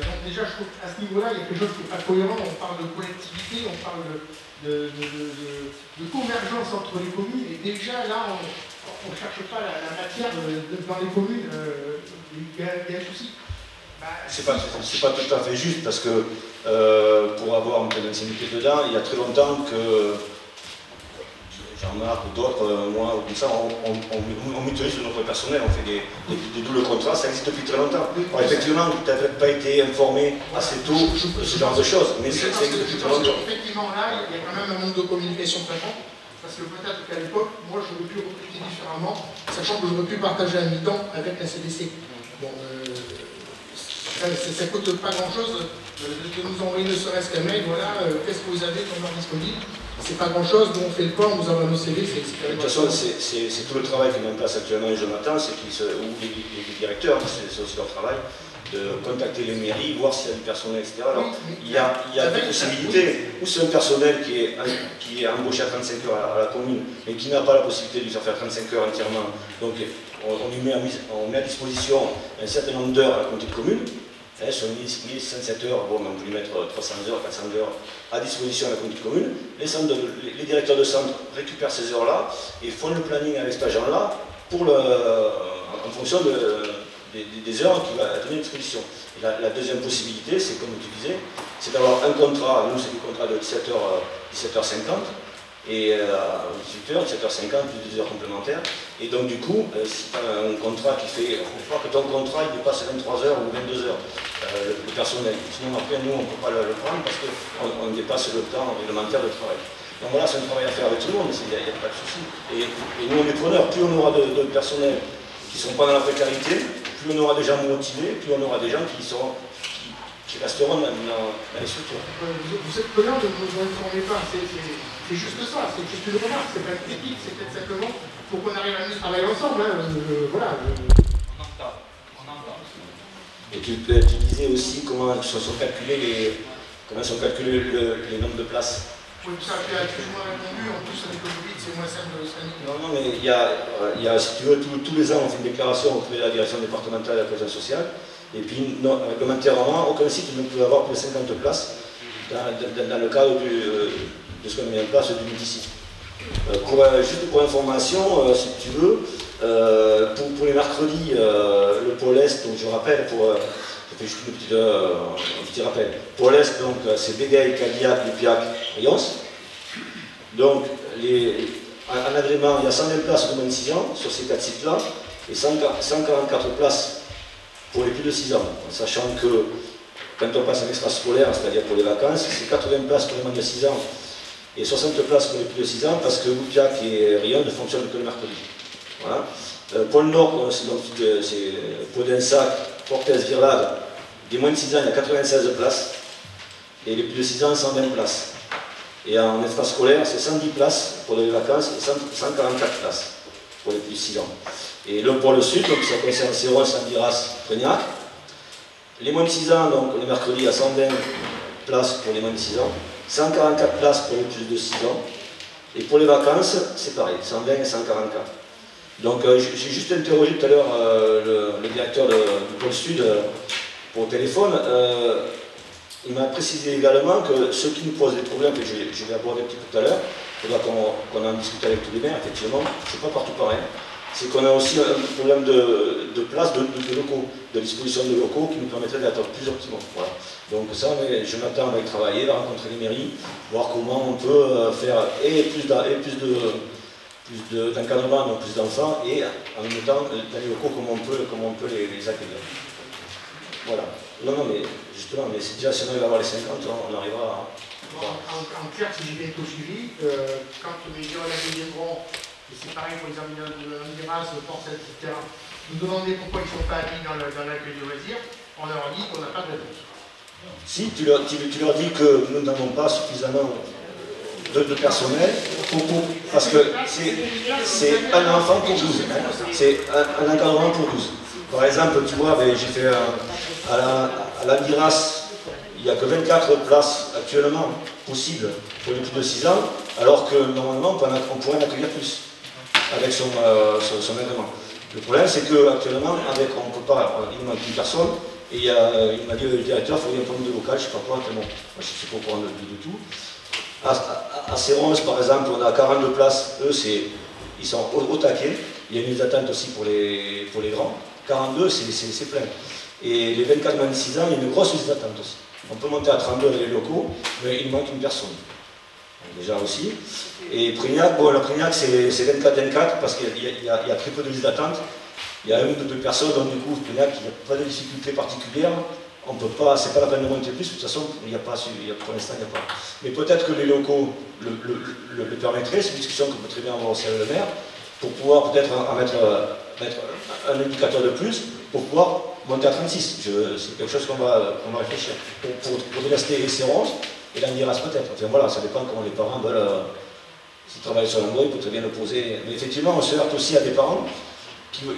Donc déjà, je trouve qu'à ce niveau-là, il y a quelque chose qui n'est pas cohérent. On parle de collectivité, on parle de convergence entre les communes. Et déjà, là, on ne cherche pas la matière dans les communes. Il y a un souci. C'est pas tout à fait juste, parce que pour avoir un peu d'ancienneté dedans, il y a très longtemps que Jean-Marc ou d'autres, moi ou comme ça, on mutualise notre personnel, on fait des doubles contrats, ça existe depuis très longtemps. Alors, effectivement, tu n'as peut-être pas été informé assez tôt de ce genre de choses, mais ça existe depuis très longtemps. Effectivement, là, il y a quand même un manque de communication fréquent, parce que peut-être qu'à l'époque, moi, j'aurais pu recruter différemment, sachant que j'aurais pu partager un mi-temps avec la CDC. Bon, ça ne coûte pas grand-chose de nous envoyer ne serait-ce qu'un mail, voilà, qu'est-ce que vous avez comme heure disponible. C'est pas grand-chose, nous on fait le point, on vous envoie nos CV, c'est de toute façon, c'est tout le travail que met en place actuellement Jonathan, ou les directeurs, c'est aussi leur travail, de contacter les mairies, voir s'il y a du personnel, etc. Alors, il y a des possibilités, ou c'est un personnel qui est embauché à 35 heures à la commune, mais qui n'a pas la possibilité de lui faire 35 heures entièrement. Donc on met à disposition un certain nombre d'heures à la communauté de communes, sur 1607 heures, bon, on peut lui mettre 300 heures, 400 heures à disposition de la communauté commune. Les directeurs de centre récupèrent ces heures-là et font le planning avec cet agent-là en fonction des heures qu'il va donner à disposition. Et la deuxième possibilité, c'est comme tu disais, c'est d'avoir un contrat, nous c'est du contrat de 17h50, et 18h, 17h50, plus 2 heures complémentaires. Et donc du coup, si tu as un contrat qui fait, il faut pas que ton contrat il dépasse 23 heures ou 22 heures, le personnel. Sinon après, nous, on ne peut pas le prendre parce qu'on dépasse le temps réglementaire de travail. Donc voilà, c'est un travail à faire avec tout le monde, il n'y a pas de souci. Et nous, on est preneurs, plus on aura de personnel qui ne sont pas dans la précarité, plus on aura des gens motivés, plus on aura des gens qui resteront dans les structures. Vous êtes preneur de ne vous informer pas, c'est juste ça, c'est juste une remarque, c'est pas une critique, c'est peut-être simplement pour qu'on arrive à mieux travailler ensemble. Voilà. On entend. Et tu disais aussi comment sont calculés les nombres de places. Oui, ça a plus ou moins répondu, en plus avec le Covid, c'est moins simple de se Non, mais il y a, si tu veux, tous les ans on fait une déclaration auprès de la direction départementale de la cohésion sociale, et puis réglementairement, aucun site ne peut avoir plus de 50 places dans le cadre de ce qu'on a mis en place du multisite. Juste pour information, si tu veux, pour les mercredis, le pôle Est, donc je rappelle, je fais juste un petit rappel. Pour l'Est, donc c'est Bégueil, Cadillac, Lupiac, Rions. Donc en agrément, il y a 120 places de moins de 6 ans sur ces 4 sites-là, et 144 places pour les plus de 6 ans. En sachant que quand on passe en extrascolaire, c'est-à-dire pour les vacances, c'est 80 places pour les moins de 6 ans et 60 places pour les plus de 6 ans, parce que Lupiac et Rions ne fonctionnent que le mercredi. Voilà. Pôle Nord, c'est Podensac, Portes, Virlade. Des moins de 6 ans, il y a 96 places, et les plus de 6 ans, 120 places. Et en extrascolaire, c'est 110 places pour les vacances et 144 places pour les plus de 6 ans. Et le pôle Sud, donc ça concerne Serros, Sandiras, Frégnac. Les moins de 6 ans, donc le mercredi, il y a 120 places pour les moins de 6 ans, 144 places pour les plus de 6 ans. Et pour les vacances, c'est pareil, 120 et 144. Donc j'ai juste interrogé tout à l'heure le directeur du pôle Sud pour téléphone. Il m'a précisé également que ce qui nous pose des problèmes, que je vais aborder un petit peu tout à l'heure, il faudra qu'on en discute avec tous les maires, effectivement, c'est pas partout pareil. C'est qu'on a aussi un problème de place, de locaux, de disposition de locaux qui nous permettrait d'être plus optimaux. Voilà. Donc ça, je m'attends à y travailler, à rencontrer les mairies, voir comment on peut faire plus d'encadrement, donc plus d'enfants, et en même temps, dans les locaux, comment on peut les accueillir. Voilà. Non, mais justement, mais déjà, si on arrive à avoir les 50, on arrivera à... En clair, si j'ai bien tout suivi, quand les gens viendront, et c'est pareil pour les enseignants de l'Andiras, le Porcel, etc., nous demander pourquoi ils ne sont pas admis dans l'accueil de loisirs, on leur dit qu'on n'a pas de réponse. Si, tu leur dis que nous n'avons pas suffisamment de personnel, parce que c'est un enfant pour 12, hein, c'est un encadrement pour 12. Par exemple, tu vois, j'ai fait à l'Andiras, il n'y a que 24 places actuellement possibles pour les plus de 6 ans, alors que normalement on pourrait en accueillir plus avec son agrément. Le problème, c'est qu'actuellement, on ne peut pas, il manque une personne, et il m'a dit le directeur, il faut y un problème de local, je ne sais pas quoi, bon, moi, je ne sais pas au courant de tout. À Serrons, par exemple, on a 42 places, eux, ils sont au taquet, il y a une liste d'attente aussi pour les grands. 42, c'est plein. Et les 24 moins de 6 ans, il y a une grosse liste d'attente aussi. On peut monter à 32 avec les locaux, mais il manque une personne. Déjà aussi. Et Prignac, bon, la Prignac, c'est 24-24 parce qu'il y a très peu de liste d'attente. Il y a une ou deux personnes, donc du coup, Prignac, il n'y a pas de difficulté particulière. On peut pas, c'est pas la peine de monter plus, de toute façon, pour l'instant, il n'y a pas. Mais peut-être que les locaux le permettraient, c'est une discussion qu'on peut très bien avoir aussi avec le maire, pour pouvoir peut-être mettre un indicateur de plus, pour pouvoir monter à 36. C'est quelque chose qu'on va réfléchir. Pour rester Serrons et l'Andiras peut-être. Enfin voilà, ça dépend comment les parents veulent. S'ils travaillent sur l'endroit, ils peuvent très bien le poser. Mais effectivement, on se heurte aussi à des parents qui ne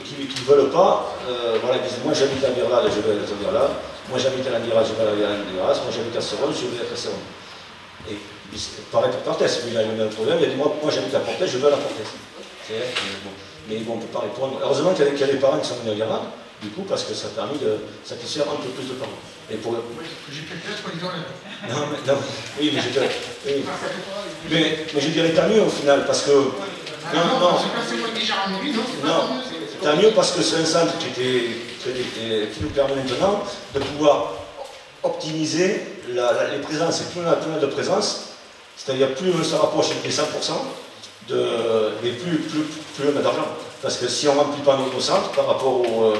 veulent pas. Voilà, ils disent moi j'habite à Virlade, je veux être à Virlade. Moi j'habite à l'Andiras, je veux aller à l'Andiras. Moi j'habite à Serrons, je veux être à Serrons. Et pareil pour Portes, il a le même problème. Il a dit moi j'habite à Portes, je veux aller à Portes. Mais bon, on ne peut pas répondre. Heureusement qu'il y a des parents qui sont venus à Virlade. du coup, parce que ça a permis de satisfaire un peu plus de parents. Et pour... J'ai fait le pour les gens là. Non, oui, mais je dirais... Oui. Mais je dirais tant mieux au final, parce que... Non. Tant mieux parce que c'est un centre qui nous permet maintenant de pouvoir optimiser les présences et plus on a de présence, c'est-à-dire plus on se rapproche des 100%, mais plus on a d'argent. Parce que si on ne remplit pas nos centres par rapport aux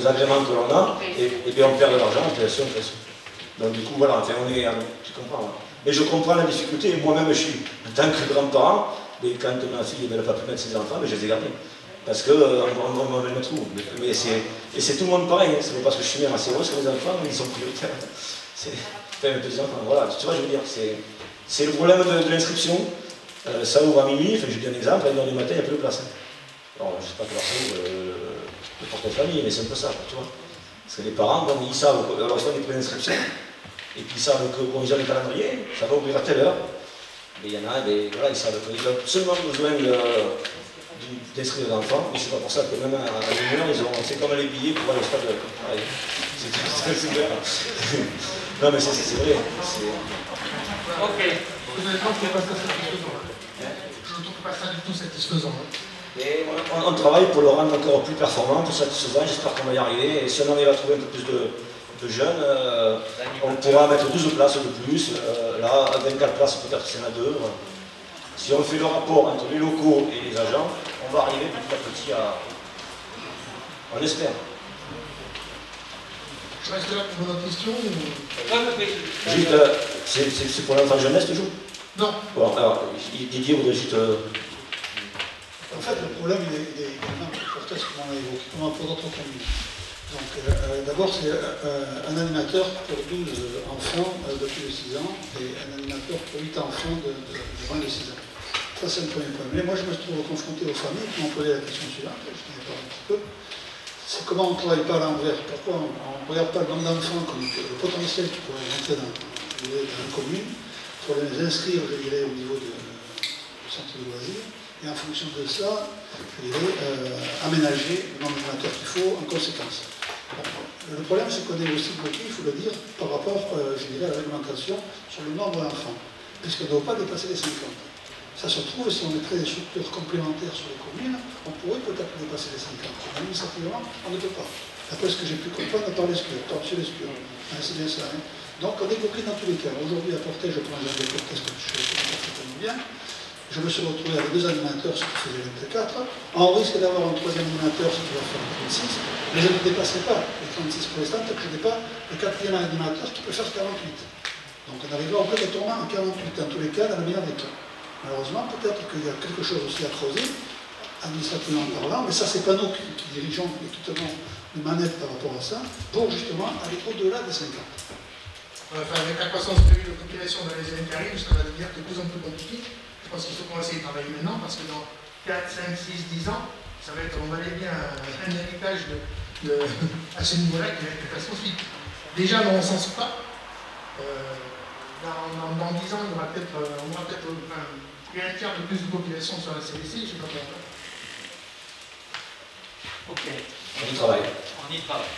agréments que l'on a, et bien on perd de l'argent, on fait. Donc du coup, voilà, enfin, tu comprends. Hein. Mais je comprends la difficulté, moi-même je suis, en tant que grand-parent, mais quand ma fille n'a pas pu mettre ses enfants, mais je les ai gardés. Parce qu'on va me mettre où. Mais c'est tout le monde pareil, hein. C'est pas parce que je suis mère assez heureuse que les enfants, ils sont prioritaires. C'est un peu des enfants, voilà, tu vois, je veux dire, c'est le problème de l'inscription. Ça ouvre à minuit, enfin, je dis un exemple, à 1h du matin, il n'y a plus de place. Hein. Alors, je ne sais pas quelle heure le portrait de famille, mais c'est un peu ça, tu vois. Parce que les parents, bon, ils savent, alors ils font des préinscriptions, et puis ils savent que, bon, ils ont les calendriers, ça va ouvrir à telle heure. Mais il y en a, voilà, ils savent qu'ils ont seulement besoin d'inscrire l'enfant, mais c'est pas pour ça que même à 1h, c'est comme les billets pour aller au stade. C'est clair. Non, mais c'est vrai. Ok. Je ne trouve pas ça du tout satisfaisant. Et on travaille pour le rendre encore plus performant, plus satisfaisant, j'espère qu'on va y arriver. Et si on arrive à trouver un peu plus de jeunes, on pourra mettre 12 places de plus. Là, à 24 places, peut-être qu'il y en a 2. Si on fait le rapport entre les locaux et les agents, on va arriver petit à petit à... On espère. Je reste là pour votre question. C'est pour l'enfant jeunesse toujours? Non. Bon, alors, Didier voudrait juste... En fait, le problème, il est également plus fortesse, comme on l'a évoqué, comme pour d'autres communes. Donc, d'abord, c'est un animateur pour 12 enfants de plus de 6 ans et un animateur pour 8 enfants de moins de 6 ans. Ça, c'est le premier point. Mais moi, je me trouve confronté aux familles qui m'ont posé la question suivante, je n'ai pas un petit peu. C'est comment on ne travaille pas à l'envers. Pourquoi on ne regarde pas le nombre d'enfants comme le potentiel qui pourrait rentrer dans une commune pour les inscrire, je dirais, au niveau du centre de loisirs. Et en fonction de ça, je dirais, aménager le nombre d'animateurs qu'il faut en conséquence. Bon, le problème, c'est qu'on est aussi bloqué, il faut le dire, par rapport, je dirais, à la réglementation sur le nombre d'enfants, puisqu'on ne doit pas dépasser les 50. Ça se trouve, si on mettrait des structures complémentaires sur les communes, on pourrait peut-être dépasser les 50. Mais administrativement, on ne peut pas. Après ce que j'ai pu comprendre par l'ESCUR, par M. l'ESCUR. C'est bien ça. Hein. Donc on est bloqué dans tous les cas. Aujourd'hui, à Portet, je prends un exemple de Portet, ce que je fais parfaitement bien. Je me suis retrouvé avec 2 animateurs, ce qui faisait 24. On risque d'avoir un 3e animateur, ce qui va faire 36. Mais je ne dépasserai pas les 36 pour l'instant, tant que je n'ai pas le 4e animateur qui peut faire 48. Donc on arrivera obligatoirement à 48, dans tous les cas, dans le meilleur des cas. Malheureusement, peut-être qu'il y a quelque chose aussi à creuser, administrativement parlant, mais ça, c'est pas nous qui dirigeons et qui tenons les manettes par rapport à ça, pour justement aller au-delà des 50. Enfin, avec la croissance prévue de population dans les années qui arrivent, ça va devenir de plus en plus compliqué. Je pense qu'il faut commencer à travailler maintenant, parce que dans 4, 5, 6, 10 ans, ça va être, on va aller bien un héritage à ce niveau-là qui va être catastrophique. Déjà, on ne s'en sort pas. Dans 10 ans, on aura peut-être plus un tiers de plus de population sur la CDC, je ne sais pas pourquoi. Ok. On y travaille. On y travaille.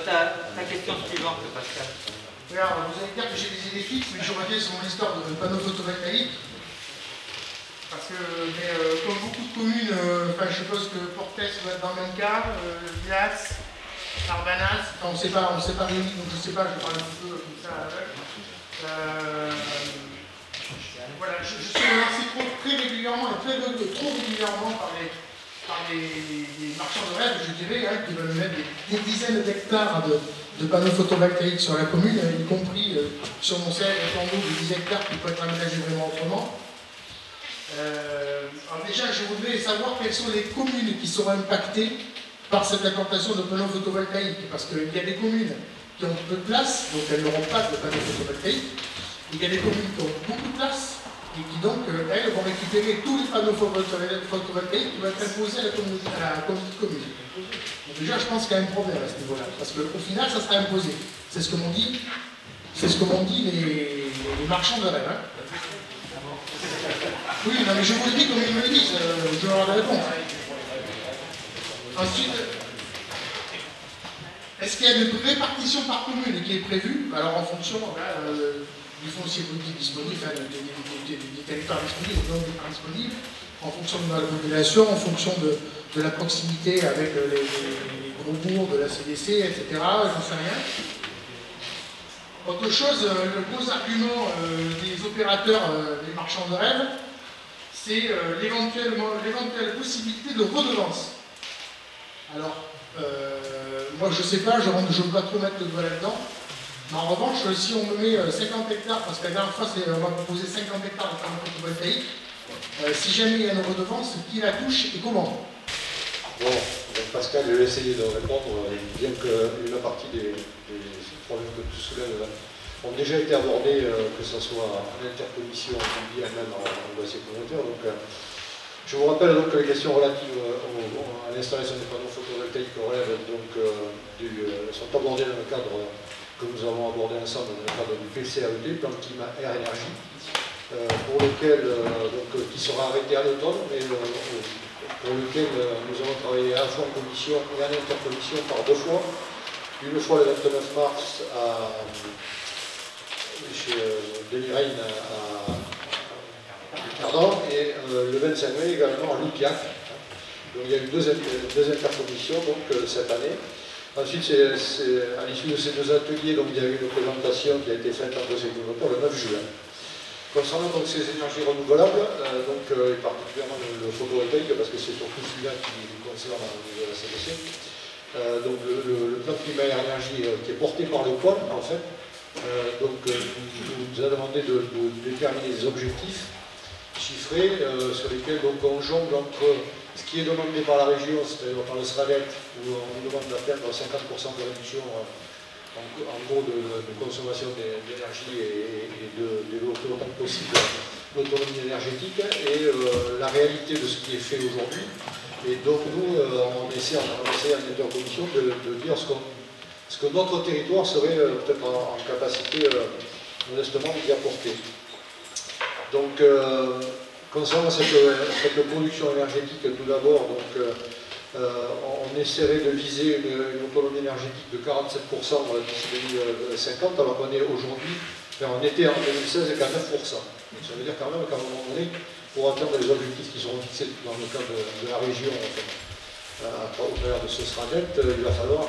Ta question suivante, Pascal. Alors, vous allez dire que j'ai des idées fixes, mais je reviens sur mon histoire de panneaux photovoltaïques. Parce que, comme beaucoup de communes, je suppose que Portet doit être dans le même cas, Vias, Arbanas, on ne s'est pas réunis, donc je ne sais pas, je parle un petit peu comme ça. Voilà, je suis relancé très régulièrement et trop régulièrement par les marchands de rêve, je dirais, hein, qui veulent mettre des dizaines d'hectares de panneaux photovoltaïques sur la commune, y compris sur mon célèbre plan d'eau de 10 hectares qui peut être aménagé vraiment autrement. Alors déjà, je voudrais savoir quelles sont les communes qui seront impactées par cette implantation de panneaux photovoltaïques, parce qu'il y a des communes qui ont peu de place, donc elles n'auront pas de panneaux photovoltaïques. Il y a des communes qui ont beaucoup de place et qui donc, elles, vont récupérer tous les panneaux photovoltaïques qui vont être imposés à la communauté de communes. Donc déjà, je pense qu'il y a un problème à ce niveau-là, parce qu'au final, ça sera imposé. C'est ce que m'ont dit, les marchands de rêve. Hein. Oui, non, mais je vous le dis comme ils me le disent, je leur réponds. Ensuite, est-ce qu'il y a une répartition par commune qui est prévue? Alors en fonction du foncier politique disponible, enfin, des territoires disponibles, des non disponibles, en fonction de la population, en fonction de la proximité avec les gros bourgs de la CDC, etc. J'en sais rien. Autre chose, le gros argument des opérateurs, des marchands de rêve, c'est l'éventuelle possibilité de redevance. Alors, moi je ne sais pas, je ne veux pas trop mettre le doigt là-dedans, mais en revanche, si on me met 50 hectares, parce que la dernière fois on m'a proposé 50 hectares de panneaux photovoltaïques, si jamais il y a une redevance, qui la touche et comment? Bon, donc Pascal, je vais essayer de répondre, bien qu'une partie des problèmes que tu soulèves ont déjà été abordés, que ce soit en intercommission ou bien même en dossier communautaire. Donc, je vous rappelle donc que les questions relatives à l'installation des panneaux photovoltaïques relèvent donc, sont abordées dans le cadre que nous avons abordé ensemble, dans le cadre du PCAET, plan climat air énergie, pour lequel, qui sera arrêté à l'automne, mais pour lequel nous avons travaillé à la fois en commission et en intercommission par 2 fois. Une fois le 29 mars chez Denis Reine à Cardon et le 25 mai également à Loupiac. Donc il y a eu deux intercommissions donc, cette année. Ensuite, à l'issue de ces 2 ateliers, donc, il y a eu une présentation qui a été faite en dossier communautaire le 9 juin. Concernant donc, ces énergies renouvelables, et particulièrement le photovoltaïque, parce que c'est surtout celui-là qui concerne au niveau de la CDC, donc le plan climat et énergie qui est porté par le PON, en fait, nous a demandé de déterminer des objectifs chiffrés sur lesquels donc, on jongle entre ce qui est demandé par la région, c'est-à-dire par le SRADET, où on nous demande d'atteindre 50% de réduction en gros de consommation d'énergie et de développer autant que possible l'autonomie énergétique, et la réalité de ce qui est fait aujourd'hui. Et donc nous, on essaie en intercommission de dire ce que notre territoire serait peut-être en capacité modestement d'y apporter. Donc, concernant cette production énergétique, tout d'abord, on essaierait de viser une autonomie énergétique de 47% d'ici 2050, alors qu'on est aujourd'hui, on était en 2016 qu'à 9%. Donc ça veut dire quand même qu'à un moment donné, pour atteindre les objectifs qui seront fixés dans le cadre de la région, au travers de ce SRADET, il va falloir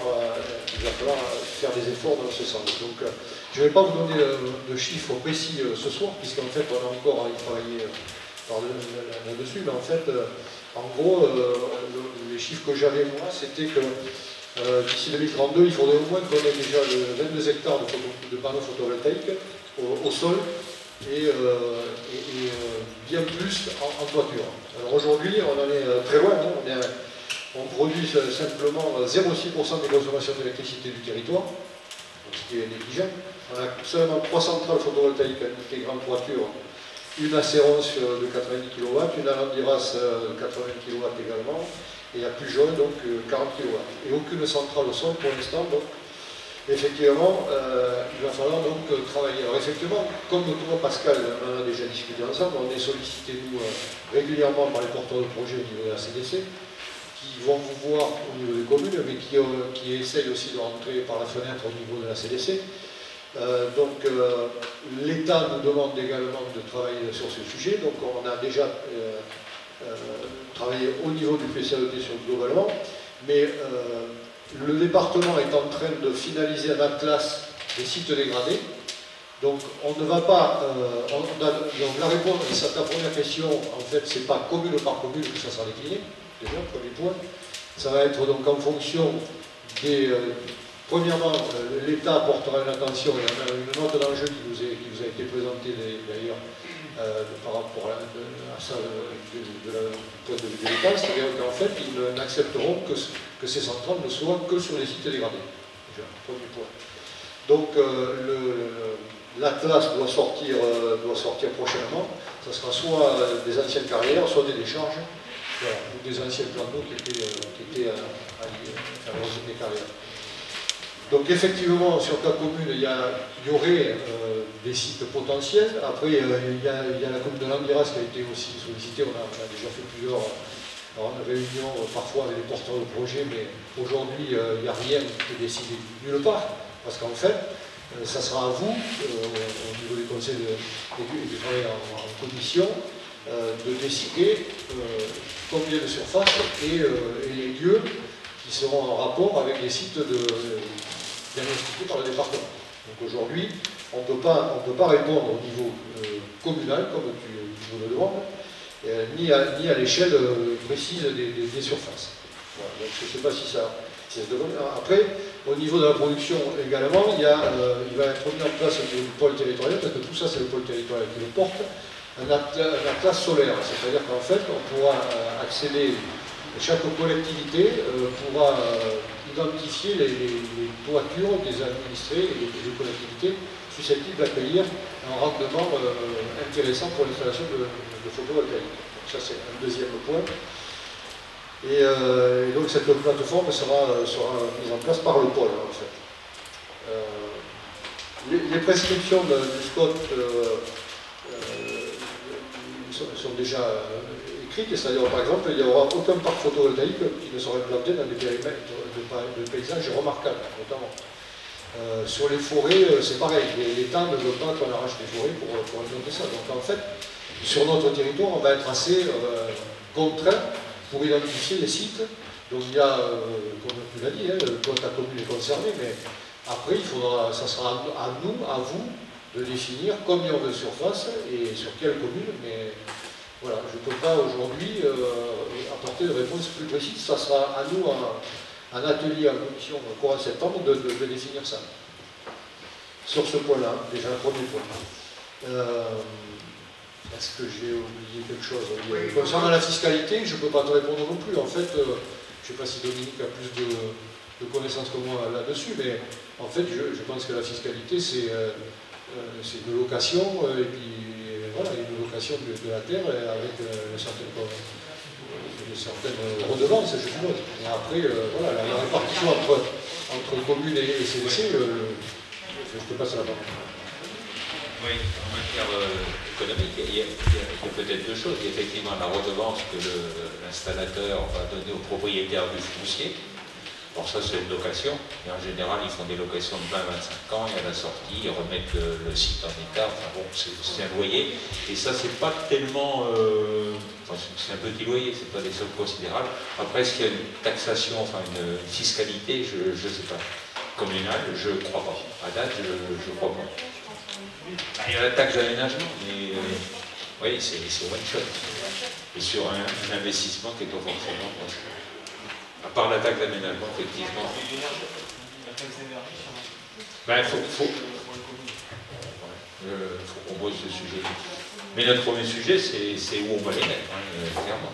faire des efforts dans ce sens. Donc, je ne vais pas vous donner de chiffres précis ce soir, puisqu'en fait, on a encore à y travailler là-dessus, mais en fait, en gros, les chiffres que j'avais moi, c'était que d'ici 2032, il faudrait au moins qu'on ait déjà 22 hectares de panneaux photovoltaïques au sol et bien plus en toiture. Alors aujourd'hui, on en est très loin, hein, on produit simplement 0,6% des consommations d'électricité du territoire, ce qui est négligeable. On a seulement 3 centrales photovoltaïques intégrant toiture, une à Séronce de 90 kW, une à Landiras 80 kW également, et à Pujon donc 40 kW. Et aucune centrale au sol pour l'instant, donc effectivement, il va falloir donc travailler. Alors effectivement, comme toi Pascal, on en a déjà discuté ensemble, on est sollicité nous régulièrement par les porteurs de projets au niveau de la CDC, qui vont vous voir au niveau des communes, mais qui essayent aussi de rentrer par la fenêtre au niveau de la CDC. L'État nous demande également de travailler sur ce sujet, donc on a déjà travaillé au niveau du PCAET sur globalement, mais le département est en train de finaliser un atlas des sites dégradés, donc on ne va pas, donc la réponse à ta première question, en fait, c'est pas commune par commune que ça sera décliné. Déjà, premier point. Ça va être donc en fonction des... premièrement, l'État apportera une attention, il y a une note d'enjeu qui vous a été présentée d'ailleurs par rapport à ça de la point de vue de l'État, c'est-à-dire qu'en fait, ils n'accepteront que ces centrales ne soient que sur les sites dégradés. Déjà, premier point. Donc, l'Atlas doit sortir prochainement. Ça sera soit des anciennes carrières, soit des décharges. Voilà, ou des anciens plans d'eau qui étaient à l'origine des carrières. Donc effectivement, sur ta commune, il y aurait des sites potentiels. Après, il y a la commune de Landiras qui a été aussi sollicitée. On a déjà fait plusieurs réunion parfois avec les porteurs de projets, mais aujourd'hui, il n'y a rien qui est décidé nulle part, parce qu'en fait, ça sera à vous, au niveau du conseil du travail en commission, de décider combien de surface et les lieux qui seront en rapport avec les sites diagnostiqués par le département. Donc aujourd'hui, on ne peut pas répondre au niveau communal, comme tu nous le demandes, ni à l'échelle précise des surfaces. Voilà, donc je ne sais pas si ça se demande. Après, au niveau de la production également, il va être mis en place le pôle territorial, parce que tout ça c'est le pôle territorial qui le porte, un atlas solaire, c'est-à-dire qu'en fait on pourra accéder, chaque collectivité pourra identifier les toitures des administrés et des collectivités susceptibles d'accueillir un rendement intéressant pour l'installation de photovoltaïque. Donc ça c'est un deuxième point. Et donc cette plateforme sera mise en place par le pôle en fait. Les prescriptions du SCOT sont déjà écrites, c'est-à-dire par exemple il n'y aura aucun parc photovoltaïque qui ne sera implanté dans des périmètres de paysages remarquables notamment. Sur les forêts, c'est pareil, l'État ne veut pas qu'on arrache les forêts pour implanter ça. Donc en fait, sur notre territoire, on va être assez contraint pour identifier les sites. Donc il y a, comme tu l'as dit, toi ta commune est concernée, mais après, ça sera à nous, à vous, de définir combien de surface et sur quelle commune. Mais voilà, je ne peux pas aujourd'hui apporter de réponse plus précise. Ça sera à nous, un atelier en commission courant septembre, de définir ça. Sur ce point-là, déjà le premier point. Est-ce que j'ai oublié quelque chose? Oui. Concernant la fiscalité, je ne peux pas te répondre non plus. En fait, je ne sais pas si Dominique a plus de connaissances que moi là-dessus, mais en fait, je pense que la fiscalité, c'est une location, et puis voilà, une location de la terre avec certaines redevances, je suppose. Et après, voilà, la répartition entre communes et CDC, je te passe la parole. Oui, en matière économique, il y a peut-être deux choses. Il y a effectivement la redevance que l'installateur va donner au propriétaire du foncier. Alors ça, c'est une location. Et en général, ils font des locations de 20-25 ans, et à la sortie, ils remettent le site en état. Enfin bon, c'est un loyer. Et ça, c'est pas tellement... c'est un petit loyer, c'est pas des sommes considérables. Après, est-ce qu'il y a une taxation, enfin une fiscalité, je ne sais pas. Communale, je ne crois pas. À date, je ne crois pas. Il y a la taxe d'aménagement, mais oui, c'est one shot. Et sur un investissement qui est pas forcément proche. À part la taxe d'aménagement, effectivement. Ben, faut qu'on pose ce sujet. Mais notre premier sujet, c'est où on va les mettre, clairement.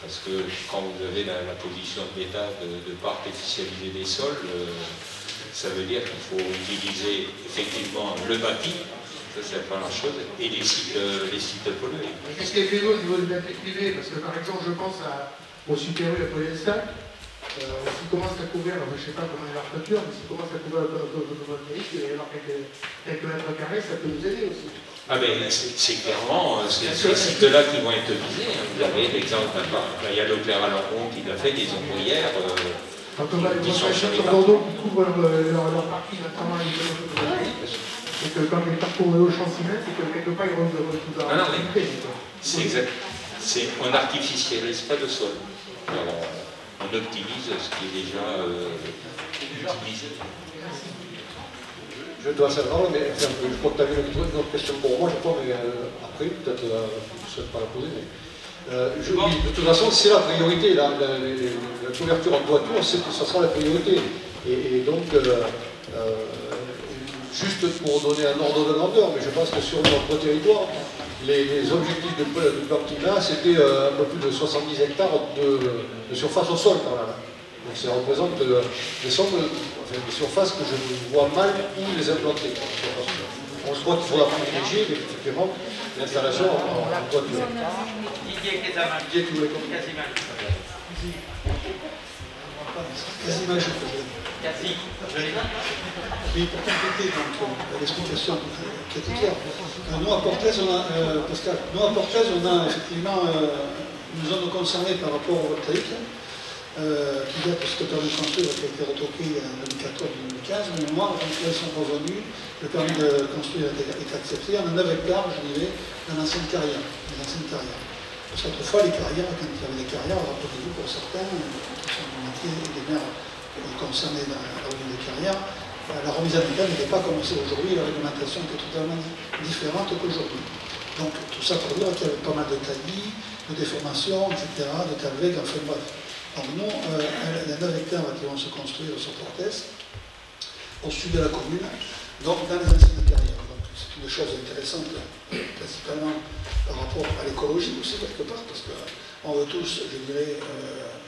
Parce que quand vous avez la position de l'État de ne pas artificialiser les sols, ça veut dire qu'il faut utiliser effectivement le bâti, ça c'est la première chose, et les sites pollués. Qu'est-ce qui est fait au niveau du bâti privé? Parce que par exemple, je pense au Super U à Polestar, s'il commence à couvrir, je ne sais pas comment est leur structure, mais s'il commence à couvrir le photovoltaïque, il va y avoir quelques mètres carrés, ça peut nous aider aussi. Ah mais c'est clairement ces sites-là qui vont être visés. Vous avez l'exemple, il y a Leclerc à Longchamp qui l'a fait, des ouvrières. Quand on va les sur Bordeaux qui couvrent leur partie, notamment les photovoltaïques, et que quand ils parcourent au champ ciment, c'est que quelque part ils retrouvent tout ça. Non, mais c'est exact. On n'artificialise pas le sol. On optimise ce qui est déjà utilisé. Je dois savoir, mais je crois que tu avais une autre question pour moi, je crois, mais après, peut-être tu ne souhaites pas la poser. Mais, oui, de toute façon, c'est la priorité. La couverture en toiture, ça sera la priorité. Et donc, juste pour donner un ordre de grandeur, mais je pense que sur notre territoire, les objectifs de plan climat, c'était un peu plus de 70 hectares de surface au sol quand même. Donc ça représente des surfaces que je vois mal où les implanter. On se croit qu'il faudra privilégier effectivement l'installation en toiture. Didier Kézaman. Didier, tu voulais compter? Quasiment, Quasi, je l'ai dit. Oui, pour compléter l'explication qui était claire. Nous, à Portaise, on a, Pascal, nous, à Portaise, on a effectivement une zone concernée par rapport au voltaïque, qui date de ce permis de construire, qui a été retoqué en 2014-2015, mais moi, quand ils sont revenus, le permis de construire est accepté. On a 9 hectares, je dirais, dans l'ancienne carrière. Parce qu'autrefois, les carrières, quand il y avait des carrières, rappelez-vous pour certains, qui sont des métiers des maires concernés dans la remise des carrières, la remise en état n'était pas comme c'est aujourd'hui, la réglementation était totalement différente qu'aujourd'hui. Donc tout ça pour dire qu'il y avait pas mal de taillis, de déformations, etc., de talveg, enfin bref. Donc nous, il y a 9 hectares qui vont se construire sur Portès, au sud de la commune, donc dans les anciennes carrières. Donc c'est une chose intéressante, principalement par rapport à l'écologie aussi quelque part, parce qu'on veut tous, je dirais,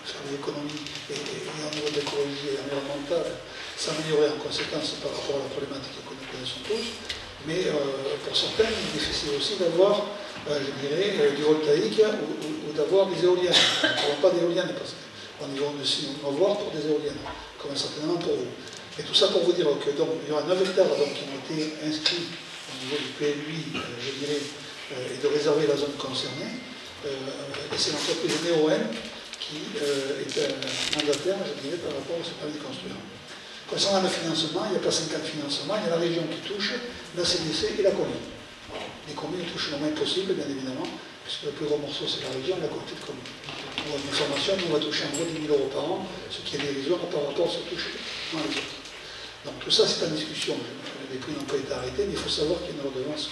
faire de l'économie et au niveau de l'écologie environnementale, s'améliorer en conséquence par rapport à la problématique que nous connaissons tous. Mais pour certains, il est difficile aussi d'avoir, je dirais, du voltaïque ou d'avoir des éoliennes. Nous n'avons pas d'éoliennes parce qu'on y va aussi nous voir pour des éoliennes, comme certainement pour vous. Et tout ça pour vous dire que donc, il y aura 9 hectares donc, qui ont été inscrits au niveau du PLUI, je dirais, et de réserver la zone concernée. Et c'est l'entreprise Neoen qui est un mandataire, je dirais, par rapport à ce permis de construire. Concernant le financement, il n'y a pas 50 financements, il y a la région qui touche, la CDC et la commune. Les communes touchent le moins possible, bien évidemment, puisque le plus gros morceau c'est la région et la communauté de communes. Pour une information, nous on va toucher en gros 10 000 € par an, ce qui est dérisoire par rapport à ce que touche dans les autres. Donc tout ça c'est en discussion, les prix n'ont pas été arrêtés, mais il faut savoir qu'il y a une redevance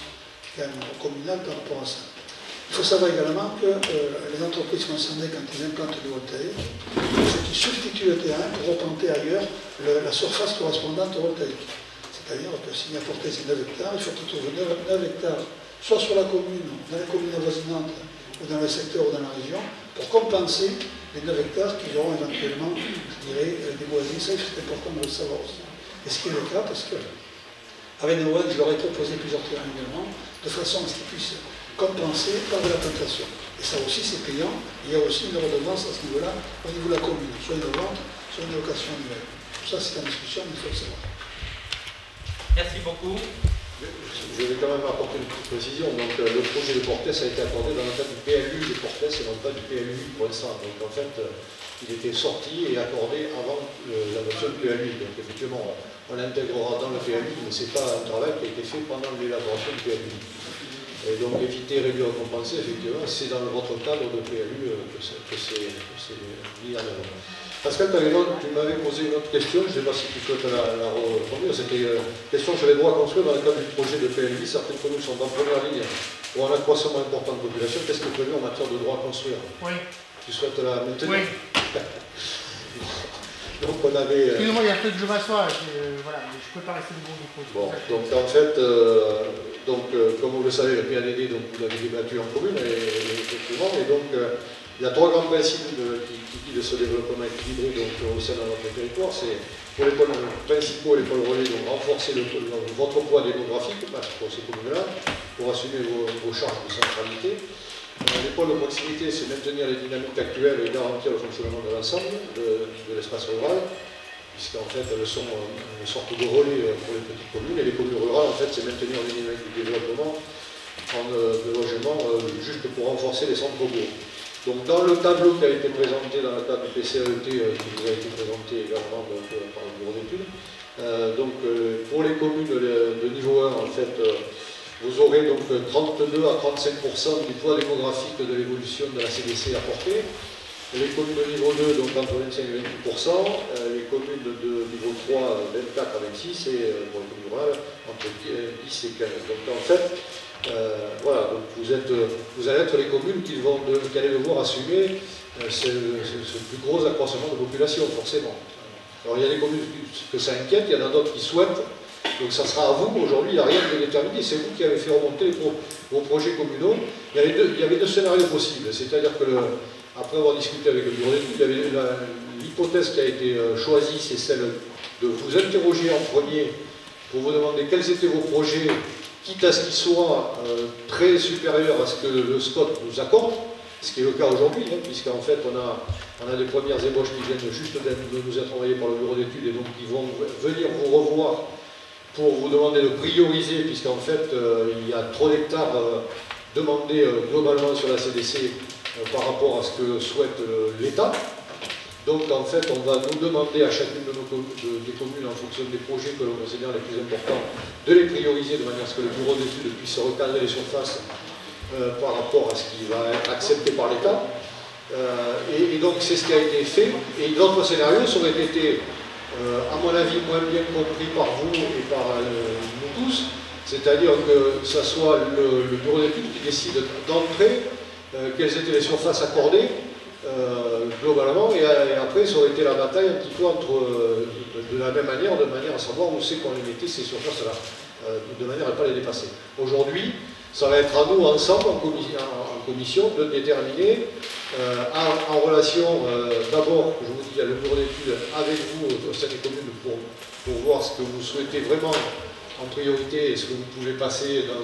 quand même communale par rapport à ça. Il faut savoir également que les entreprises concernées, quand ils implantent du voltaïque, c'est qu'ils substituent le terrain pour replanter ailleurs la surface correspondante au voltaïque. C'est-à-dire que s'il y a porté ces 9 hectares, il faut qu'ils trouvent 9 hectares, soit sur la commune, dans les communes avoisinantes, ou dans le secteur ou dans la région, pour compenser les 9 hectares qui auront éventuellement, je dirais, des voisins. Ça, c'est important de le savoir aussi. Et ce qui est le cas, parce que avec les ONG, je leur ai proposé plusieurs terrains également, de façon à ce qu'ils puissent compenser par de la plantation. Et ça aussi, c'est payant. Il y a aussi une redevance à ce niveau-là, au niveau de la commune, soit une vente, soit une location annuelle. Tout ça, c'est en discussion, mais il faut le savoir. Merci beaucoup. Je vais quand même apporter une petite précision. Donc, le projet de Portès a été accordé dans le cadre du PLU de Portès et non pas du PLU pour l'instant. Donc, en fait, il était sorti et accordé avant l'adoption du PLU. Donc, effectivement, on l'intégrera dans le PLU, mais ce n'est pas un travail qui a été fait pendant l'élaboration du PLU. Et donc, éviter, réduire, compenser, effectivement, c'est dans votre cadre de PLU que c'est mis en œuvre. Pascal, tu m'avais posé une autre question, je ne sais pas si tu souhaites la répondre. C'était une question sur les droits à construire dans le cadre du projet de PLU. Certaines communes sont en première ligne pour un accroissement important de population. Qu'est-ce que tu prévu en matière de droits à construire? Oui. Tu souhaites la maintenir? Oui. Donc on avait... Excusez-moi, il y a peut-être que je m'assois, voilà, mais je ne peux pas rester debout du coup. Bon, donc en fait, comme vous le savez, le PADD, donc vous l'avez débattu en commune, effectivement, et donc il y a 3 grands principes qui guident ce développement équilibré donc, au sein de notre territoire. C'est pour les pôles principaux, les pôles relais, donc renforcer votre poids démographique pour ces communes-là, pour assumer vos charges de centralité. Les pôles de proximité, c'est maintenir les dynamiques actuelles et garantir le fonctionnement de l'ensemble de l'espace rural, puisqu'en fait elles sont une sorte de relais pour les petites communes, et les communes rurales, en fait, c'est maintenir les dynamiques du développement de logement juste pour renforcer les centres-bourgs. Donc dans le tableau qui a été présenté dans le cadre du PCAET, qui vous a été présenté également donc, par le bureau d'études, pour les communes de niveau 1, en fait, vous aurez donc 32 à 35% du poids démographique de l'évolution de la CDC apportée. Les communes de niveau 2, donc entre 25 et 28%. Les communes de niveau 3, 24 à 26%. Et pour les communes rurales, entre 10 et 15%. Donc en fait, voilà, donc vous allez être les communes qui allez devoir assumer ce plus gros accroissement de population, forcément. Alors il y a des communes que ça inquiète, il y en a d'autres qui souhaitent. Donc ça sera à vous, aujourd'hui il n'y a rien de déterminé, c'est vous qui avez fait remonter vos projets communaux. Il y avait 2 scénarios possibles, c'est-à-dire que après avoir discuté avec le bureau d'études, l'hypothèse qui a été choisie, c'est celle de vous interroger en premier pour vous demander quels étaient vos projets, quitte à ce qu'ils soient très supérieurs à ce que le SCOT nous accorde, ce qui est le cas aujourd'hui, hein, puisqu'en fait on a des premières ébauches qui viennent juste de nous être envoyées par le bureau d'études et donc qui vont venir vous revoir pour vous demander de prioriser, puisqu'en fait, il y a trop d'hectares demandés globalement sur la CDC par rapport à ce que souhaite l'État. Donc en fait, on va nous demander à chacune des communes, en fonction des projets que l'on considère les plus importants, de les prioriser de manière à ce que le bureau d'études puisse recadrer les surfaces par rapport à ce qui va être accepté par l'État. Et donc c'est ce qui a été fait. Et d'autres scénarios ça aurait été, à mon avis, moins bien compris par vous et par nous tous. C'est-à-dire que ce soit le bureau d'études qui décide d'entrer quelles étaient les surfaces accordées globalement, et après ça aurait été la bataille un petit peu entre, de la même manière, de manière à savoir où c'est qu'on les mettait ces surfaces-là, de manière à ne pas les dépasser. Aujourd'hui, ça va être à nous ensemble en commission de déterminer en relation d'abord, je vous dis, le bureau d'études avec vous au sein des communes pour voir ce que vous souhaitez vraiment en priorité et ce que vous pouvez passer dans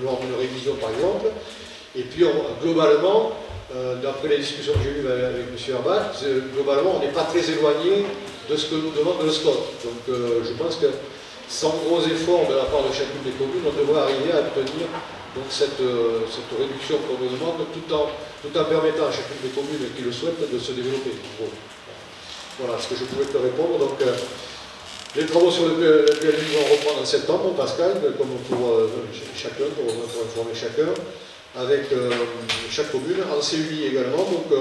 lors d'une révision par exemple. Et puis globalement, d'après les discussions que j'ai eues avec M. Herbach, globalement on n'est pas très éloigné de ce que nous demande le SCOT. Donc je pense que sans gros efforts de la part de chacune des communes, on devrait arriver à obtenir donc, cette réduction qu'on nous demande, tout en permettant à chacune des communes qui le souhaitent de se développer. Bon. Voilà ce que je pouvais te répondre. Donc, les travaux sur le PLU vont reprendre en septembre, Pascal, comme pour chacun, pour informer chacun, avec chaque commune, en CUI également. Donc,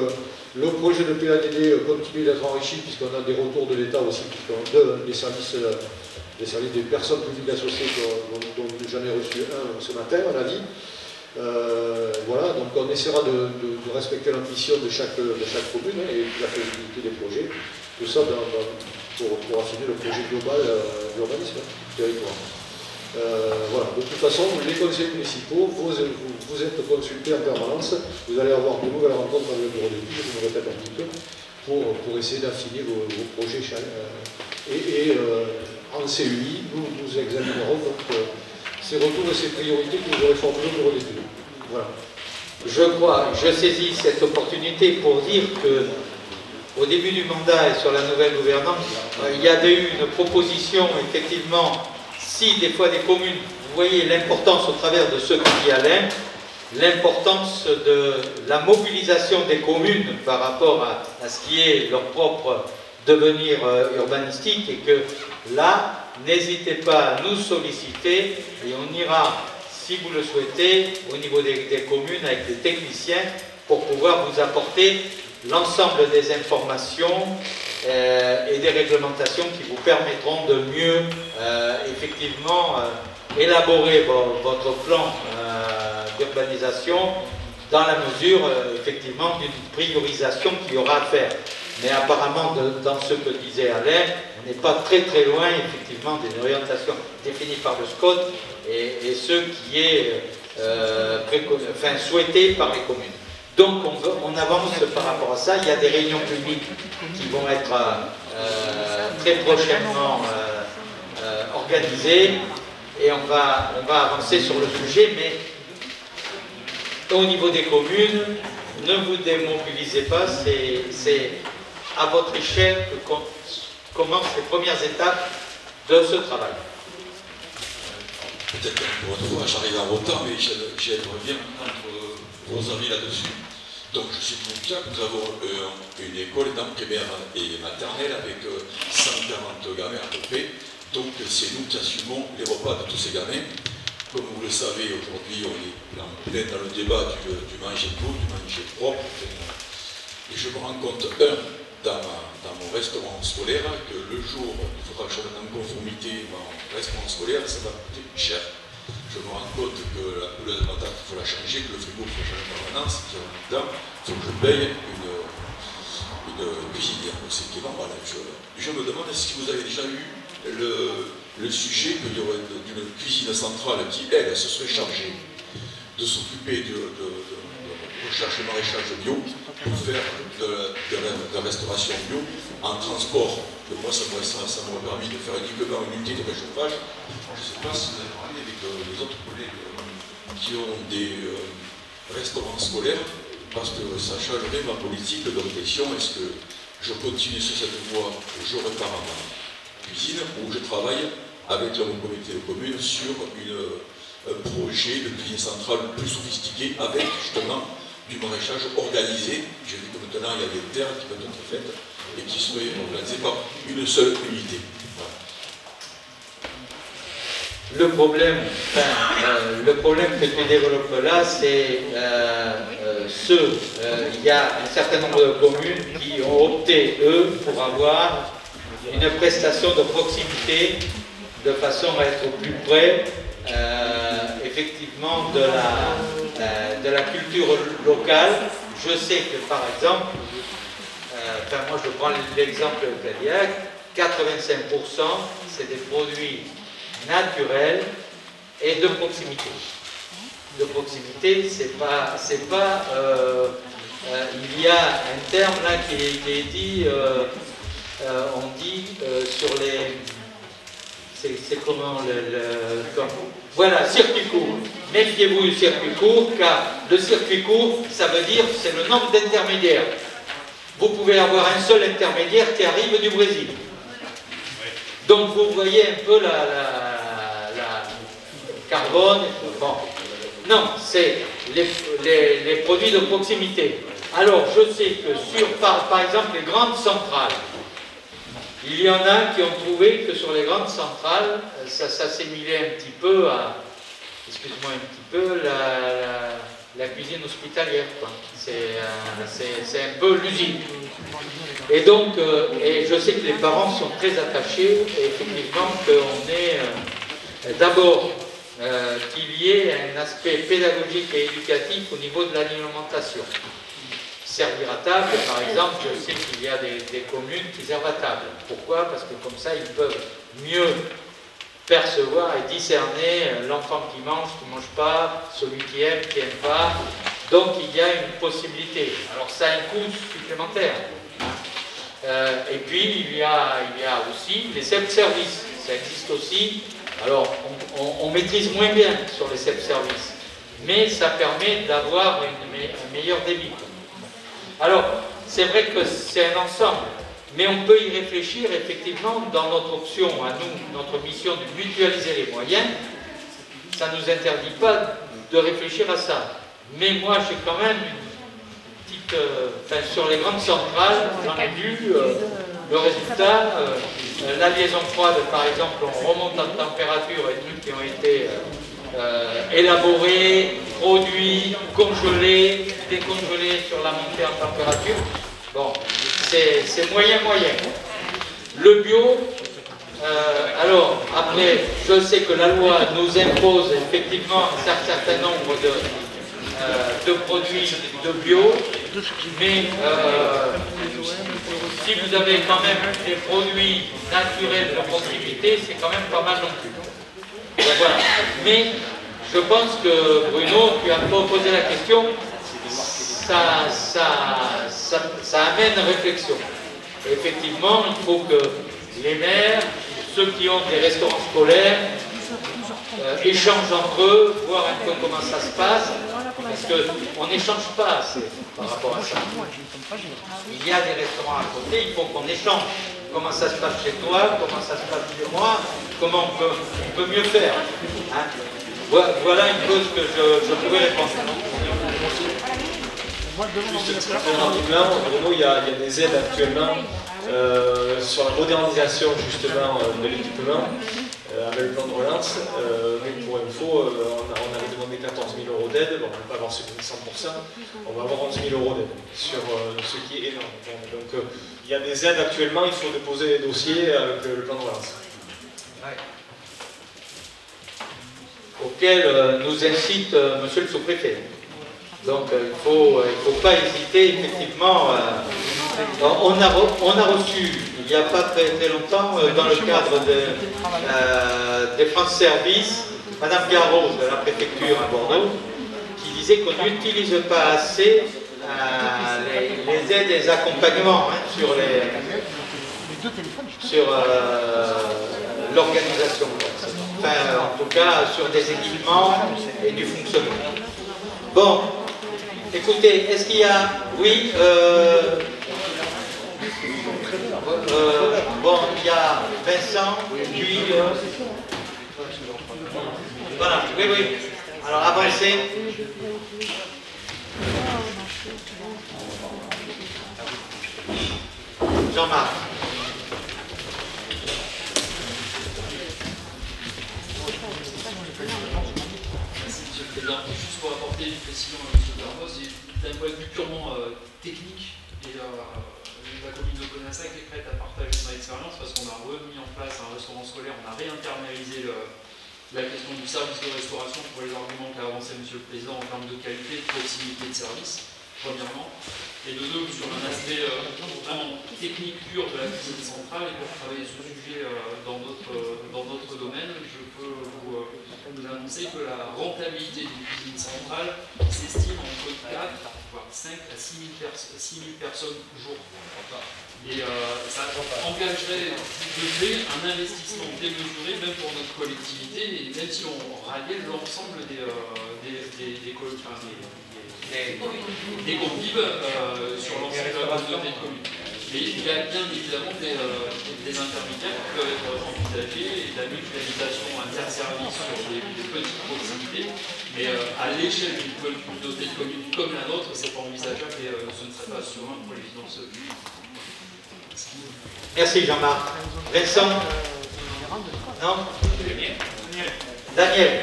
le projet de PADD continue d'être enrichi, puisqu'on a des retours de l'État aussi, des services des personnes publiques associées dont j'en ai reçu un ce matin, à l'avis. Voilà, donc on essaiera de respecter l'ambition de chaque commune et la faisabilité des projets. Tout ça pour affiner le projet global d'urbanisme du territoire. Voilà, de toute façon, les conseils municipaux, vous êtes consultés en permanence, vous allez avoir de nouvelles rencontres avec le bureau d'études, je me répète un petit peu, pour essayer d'affiner vos projets. En CUI, nous examinerons donc ces retours et ces priorités que vous aurez formulées au bureau d'études. Voilà. Je saisis cette opportunité pour dire que au début du mandat et sur la nouvelle gouvernance, il y avait eu une proposition, effectivement, si des fois des communes, vous voyez l'importance au travers de ce que dit Alain, l'importance de la mobilisation des communes par rapport à ce qui est leur propre devenir urbanistique, et que là, n'hésitez pas à nous solliciter et on ira, si vous le souhaitez, au niveau des communes avec des techniciens pour pouvoir vous apporter l'ensemble des informations et des réglementations qui vous permettront de mieux effectivement élaborer votre plan d'urbanisation dans la mesure effectivement d'une priorisation qu'il y aura à faire. Mais apparemment, dans ce que disait Alain, on n'est pas très loin effectivement des orientations définies par le SCOT et ce qui est souhaité par les communes. Donc on avance par rapport à ça. Il y a des réunions publiques qui vont être très prochainement organisées et on va avancer sur le sujet, mais au niveau des communes, ne vous démobilisez pas, c'est à votre échelle que commencent les premières étapes de ce travail. Peut-être que pour une fois j'arrive en retard, mais j'aimerais bien entendre vos avis là-dessus. Donc je suis conscient que nous avons une école dans primaire et maternelle avec 140 gamins à peu près. Donc c'est nous qui assumons les repas de tous ces gamins. Comme vous le savez, aujourd'hui on est en plein dans le débat du manger beau, du manger propre. Et je me rends compte, dans mon restaurant scolaire, que le jour où il faudra que je mette en conformité mon restaurant scolaire, ça va coûter plus cher. Je me rends compte que la couleur de patate, il faut la changer, que le frigo, il faut changer en permanence, qu'il y a un dedans, il faut que je paye une cuisinière. C'est qui est normal. Je me demande si vous avez déjà eu le sujet qu'il y aurait d'une cuisine centrale qui, elle, se serait chargée de s'occuper de recherche et maraîchage bio pour faire de la restauration bio en transport. Que moi, ça m'aurait permis de faire uniquement une unité de réchauffage. Je ne sais pas si vous avez parlé avec les autres collègues qui ont des restaurants scolaires, parce que ça changerait ma politique de réflexion. Est-ce que je continue sur cette voie où je répare ma cuisine, ou je travaille avec mon comité de commune sur un projet de cuisine centrale plus sophistiqué avec justement du maraîchage organisé. J'ai vu que maintenant il y a des terres qui peuvent être faites et qui seraient organisées par une seule unité. Voilà. Le problème que tu développes là, c'est il y a un certain nombre de communes qui ont opté, eux, pour avoir une prestation de proximité de façon à être au plus près, effectivement, de la culture locale. Je sais que, par exemple, moi je prends l'exemple de Cadillac, 85% c'est des produits naturels et de proximité. De proximité, c'est pas il y a un terme là qui est dit, on dit sur les, c'est comment voilà, circuit court. Méfiez-vous du circuit court, car le circuit court, ça veut dire c'est le nombre d'intermédiaires. Vous pouvez avoir un seul intermédiaire qui arrive du Brésil. Donc vous voyez un peu la carbone. Bon. Non, c'est les produits de proximité. Alors je sais que sur, par exemple, les grandes centrales, il y en a qui ont trouvé que sur les grandes centrales, ça s'assimilait un petit peu à, excuse-moi un petit peu, la cuisine hospitalière, quoi. C'est un peu l'usine. Et donc, et je sais que les parents sont très attachés, effectivement, qu'on ait d'abord qu'il y ait un aspect pédagogique et éducatif au niveau de l'alimentation. Servir à table, par exemple, je sais qu'il y a des communes qui servent à table. Pourquoi? Parce que comme ça, ils peuvent mieux percevoir et discerner l'enfant qui mange pas, celui qui aime pas. Donc il y a une possibilité. Alors ça a un coût supplémentaire. Et puis il y a aussi les self-service. Ça existe aussi. Alors on maîtrise moins bien sur les self-service, mais ça permet d'avoir un meilleur débit. Alors c'est vrai que c'est un ensemble. Mais on peut y réfléchir effectivement dans notre option à nous, notre mission de mutualiser les moyens. Ça ne nous interdit pas de réfléchir à ça. Mais moi j'ai quand même une petite... sur les grandes centrales, j'en ai vu le résultat, la liaison froide par exemple, on remonte en température et trucs qui ont été élaborés, produits, congelés, décongelés sur la montée en température. Bon, c'est moyen. Le bio, alors après, je sais que la loi nous impose effectivement un certain nombre de produits de bio, mais si vous avez quand même des produits naturels de proximité, c'est quand même pas mal non plus. Donc, voilà. Mais je pense que Bruno, tu as posé la question. Ça amène réflexion. Et effectivement, il faut que les maires, ceux qui ont des restaurants scolaires, échangent entre eux, voir un peu comment ça se passe, parce qu'on n'échange pas assez par rapport à ça. Il y a des restaurants à côté, il faut qu'on échange. Comment ça se passe chez toi, comment ça se passe chez moi, comment on peut mieux faire. Hein? Voilà une chose que je pourrais répondre. Juste très rapidement, Bruno, il y a des aides actuellement sur la modernisation justement de l'équipement avec le plan de relance. Mais pour info, on avait demandé 14 000 € d'aide, bon, on ne va pas avoir subi 100%, on va avoir 11 000 € d'aide, sur ce qui est énorme. Donc il y a des aides actuellement, il faut déposer des dossiers avec le plan de relance. Ouais. Auquel nous incite monsieur le sous-préfet. Donc il ne faut pas hésiter, effectivement. On a reçu, il n'y a pas très longtemps, dans le cadre des France Service, Madame Garot de la préfecture à Bordeaux, qui disait qu'on n'utilise pas assez les aides et les accompagnements sur l'organisation. Enfin, en tout cas, sur des équipements et du fonctionnement. Bon. Écoutez, est-ce qu'il y a... Oui, bon, il y a Vincent, puis... voilà, oui. Alors, avancez. Jean-Marc. Juste pour apporter une précision à M. Darmos, d'un point de vue purement technique, et la commune de Connassac est prête à partager son expérience parce qu'on a remis en place un restaurant scolaire, on a réinternalisé la question du service de restauration pour les arguments qu'a avancé M. le Président en termes de qualité, de proximité de service, premièrement. Et de deux, sur un aspect vraiment technique pur de la cuisine centrale, et pour travailler ce sujet dans d'autres domaines, je peux vous annoncer que la rentabilité d'une cuisine centrale s'estime entre 4, voire 5 à 6 000 personnes jour. Et ça engagerait de fait un investissement démesuré, même pour notre collectivité, et même si on rayait l'ensemble des convives sur l'ensemble de la communauté de communes. Mais il y a bien évidemment des intermédiaires qui peuvent être envisagés, et de la mutualisation interservice sur des petites proximités, mais à l'échelle d'une communauté de communes comme la nôtre, c'est pas envisageable et ce ne serait pas assurant pour les finances publiques. Merci Jean-Marc. Vincent? Non? Daniel?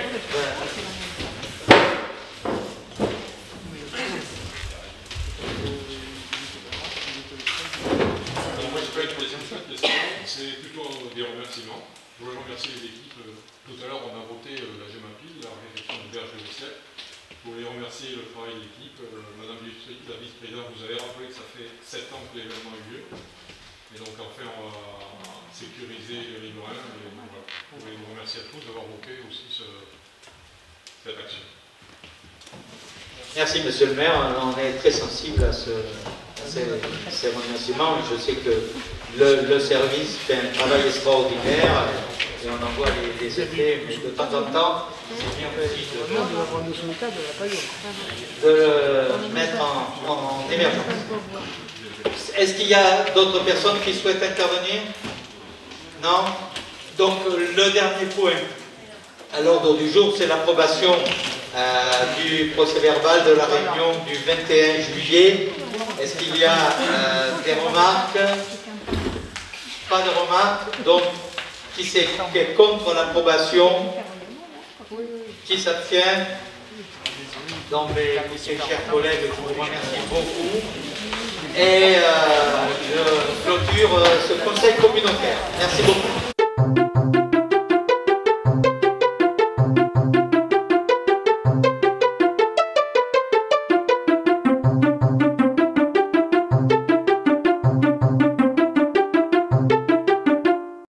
C'est plutôt des remerciements. Je voudrais remercier les équipes. Tout à l'heure, on a voté la GEMAPI, la réflexion de Berge et Rousset. Je voulais remercier le travail de l'équipe. Madame la vice-présidente, vous avez rappelé que ça fait 7 ans que l'événement a eu lieu. Et donc, enfin, on va sécuriser les riverains. Et voilà. Je voulais vous remercier à tous d'avoir voté aussi cette action. Merci, monsieur le maire. On est très sensible à ces remerciements. Je sais que le service fait un travail extraordinaire et on en voit les effets, mais de temps en temps, c'est bien aussi de le mettre en émergence. Est-ce qu'il y a d'autres personnes qui souhaitent intervenir? Non? Donc, le dernier point à l'ordre du jour, c'est l'approbation du procès-verbal de la réunion du 21 juillet. Est-ce qu'il y a des remarques? Pas de remarques. Donc, qui est contre l'approbation? Qui s'abstient? Donc, mes chers collègues, je vous remercie beaucoup. Et je clôture ce conseil communautaire. Merci beaucoup.